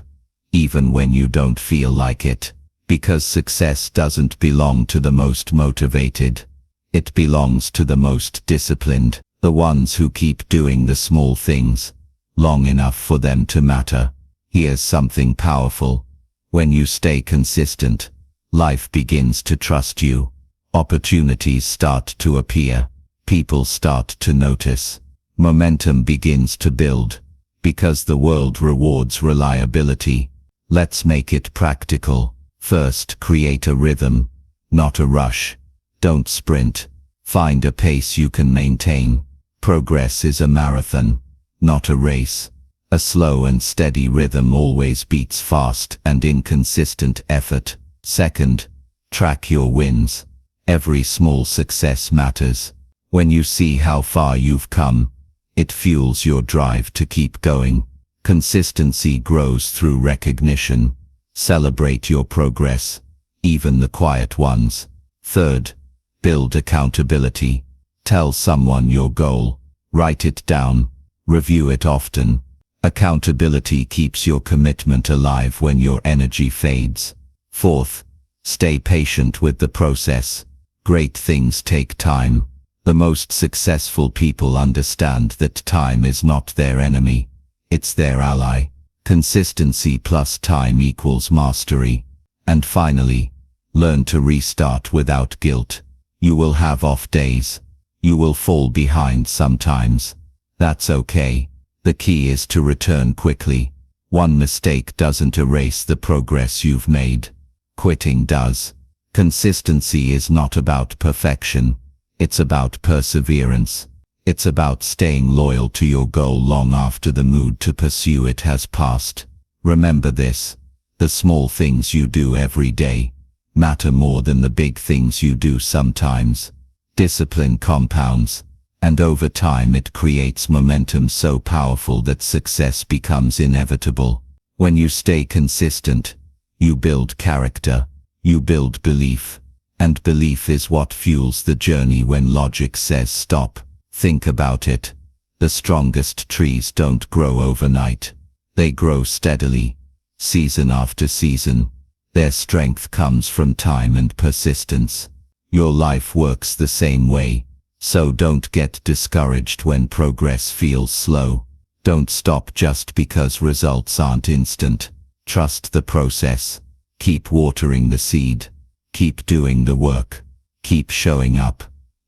even when you don't feel like it. Because success doesn't belong to the most motivated. It belongs to the most disciplined, the ones who keep doing the small things long enough for them to matter. Here's something powerful. When you stay consistent, life begins to trust you. Opportunities start to appear. People start to notice. Momentum begins to build, because the world rewards reliability. Let's make it practical. First, create a rhythm, not a rush. Don't sprint. Find a pace you can maintain. Progress is a marathon, not a race. A slow and steady rhythm always beats fast and inconsistent effort. Second, track your wins. Every small success matters. When you see how far you've come, it fuels your drive to keep going. Consistency grows through recognition. Celebrate your progress, even the quiet ones. Third, build accountability. Tell someone your goal. Write it down. Review it often. Accountability keeps your commitment alive when your energy fades. Fourth, stay patient with the process. Great things take time. The most successful people understand that time is not their enemy. It's their ally. Consistency plus time equals mastery. And finally, learn to restart without guilt. You will have off days. You will fall behind sometimes. That's okay. The key is to return quickly. One mistake doesn't erase the progress you've made. Quitting does. Consistency is not about perfection. It's about perseverance. It's about staying loyal to your goal long after the mood to pursue it has passed. Remember this: the small things you do every day matter more than the big things you do sometimes. Discipline compounds, and over time it creates momentum so powerful that success becomes inevitable. When you stay consistent, you build character, you build belief, and belief is what fuels the journey when logic says stop. Think about it. The strongest trees don't grow overnight. They grow steadily, season after season. Their strength comes from time and persistence. Your life works the same way, so don't get discouraged when progress feels slow. Don't stop just because results aren't instant. Trust the process. Keep watering the seed. Keep doing the work. Keep showing up,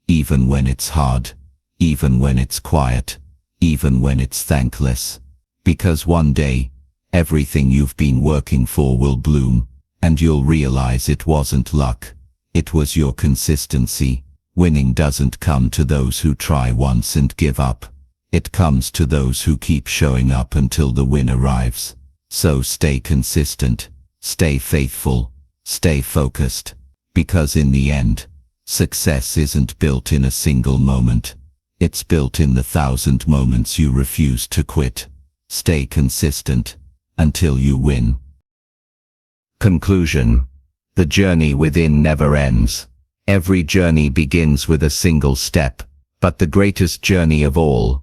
even when it's hard. Even when it's quiet, even when it's thankless. Because one day, everything you've been working for will bloom, and you'll realize it wasn't luck. It was your consistency. Winning doesn't come to those who try once and give up. It comes to those who keep showing up until the win arrives. So stay consistent, stay faithful, stay focused. Because in the end, success isn't built in a single moment. It's built in the 1,000 moments you refuse to quit. Stay consistent until you win. Conclusion. The journey within never ends. Every journey begins with a single step, but the greatest journey of all,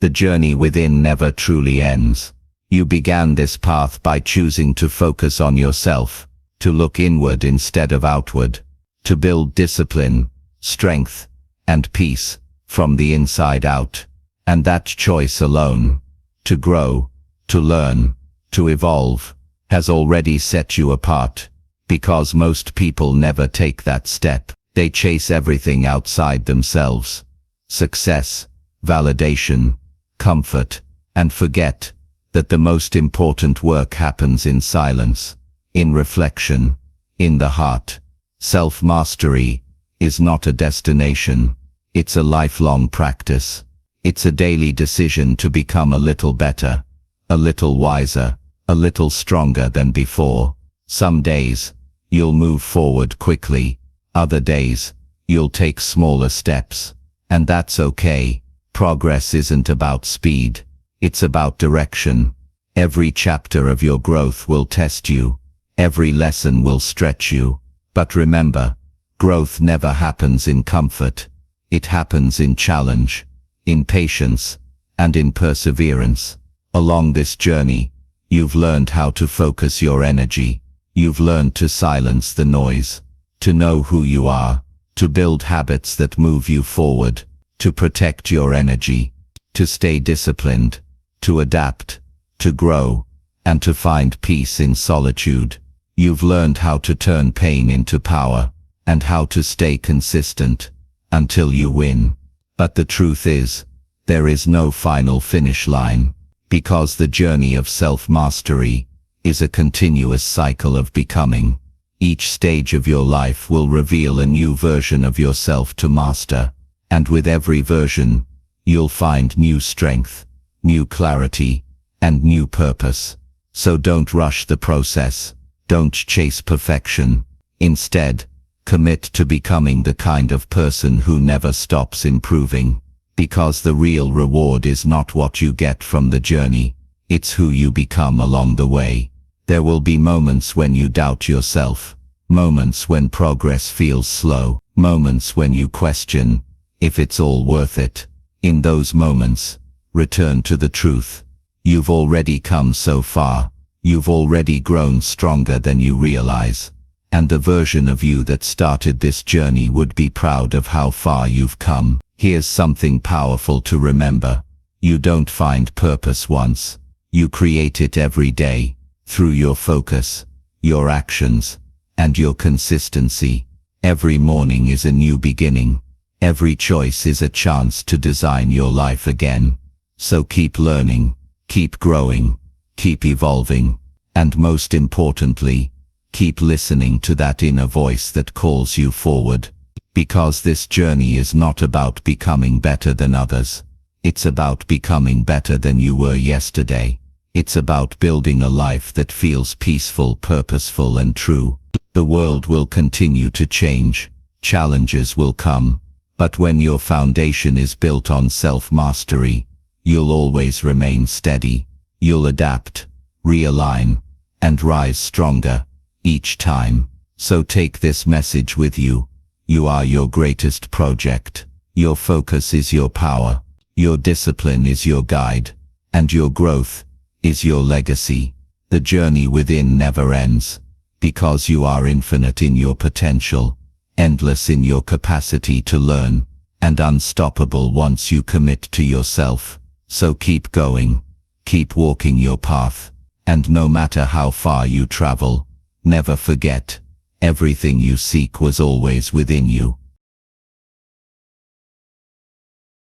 the journey within, never truly ends. You began this path by choosing to focus on yourself, to look inward instead of outward, to build discipline, strength, and peace from the inside out. And that choice alone, to grow, to learn, to evolve, has already set you apart. Because most people never take that step. They chase everything outside themselves: success, validation, comfort, and forget that the most important work happens in silence, in reflection, in the heart. Self-mastery is not a destination, it's a lifelong practice. It's a daily decision to become a little better, a little wiser, a little stronger than before. Some days, you'll move forward quickly. Other days, you'll take smaller steps. And that's okay. Progress isn't about speed. It's about direction. Every chapter of your growth will test you. Every lesson will stretch you. But remember, growth never happens in comfort. It happens in challenge, in patience, and in perseverance. Along this journey, you've learned how to focus your energy. You've learned to silence the noise, to know who you are, to build habits that move you forward, to protect your energy, to stay disciplined, to adapt, to grow, and to find peace in solitude. You've learned how to turn pain into power, and how to stay consistent until you win. But the truth is, there is no final finish line, because the journey of self-mastery is a continuous cycle of becoming. Each stage of your life will reveal a new version of yourself to master, and with every version, you'll find new strength, new clarity, and new purpose. So don't rush the process. Don't chase perfection. Instead, commit to becoming the kind of person who never stops improving. Because the real reward is not what you get from the journey, it's who you become along the way. There will be moments when you doubt yourself, moments when progress feels slow, moments when you question if it's all worth it. In those moments, return to the truth. You've already come so far. You've already grown stronger than you realize. And the version of you that started this journey would be proud of how far you've come. Here's something powerful to remember. You don't find purpose once. You create it every day, through your focus, your actions, and your consistency. Every morning is a new beginning. Every choice is a chance to design your life again. So keep learning, keep growing, keep evolving, and most importantly, keep listening to that inner voice that calls you forward. Because this journey is not about becoming better than others. It's about becoming better than you were yesterday. It's about building a life that feels peaceful, purposeful, and true. The world will continue to change. Challenges will come. But when your foundation is built on self-mastery, you'll always remain steady. You'll adapt, realign, and rise stronger each time. So take this message with you. You are your greatest project. Your focus is your power. Your discipline is your guide. And your growth is your legacy. The journey within never ends, because you are infinite in your potential, endless in your capacity to learn, and unstoppable once you commit to yourself. So keep going, keep walking your path, and no matter how far you travel, never forget, everything you seek was always within you.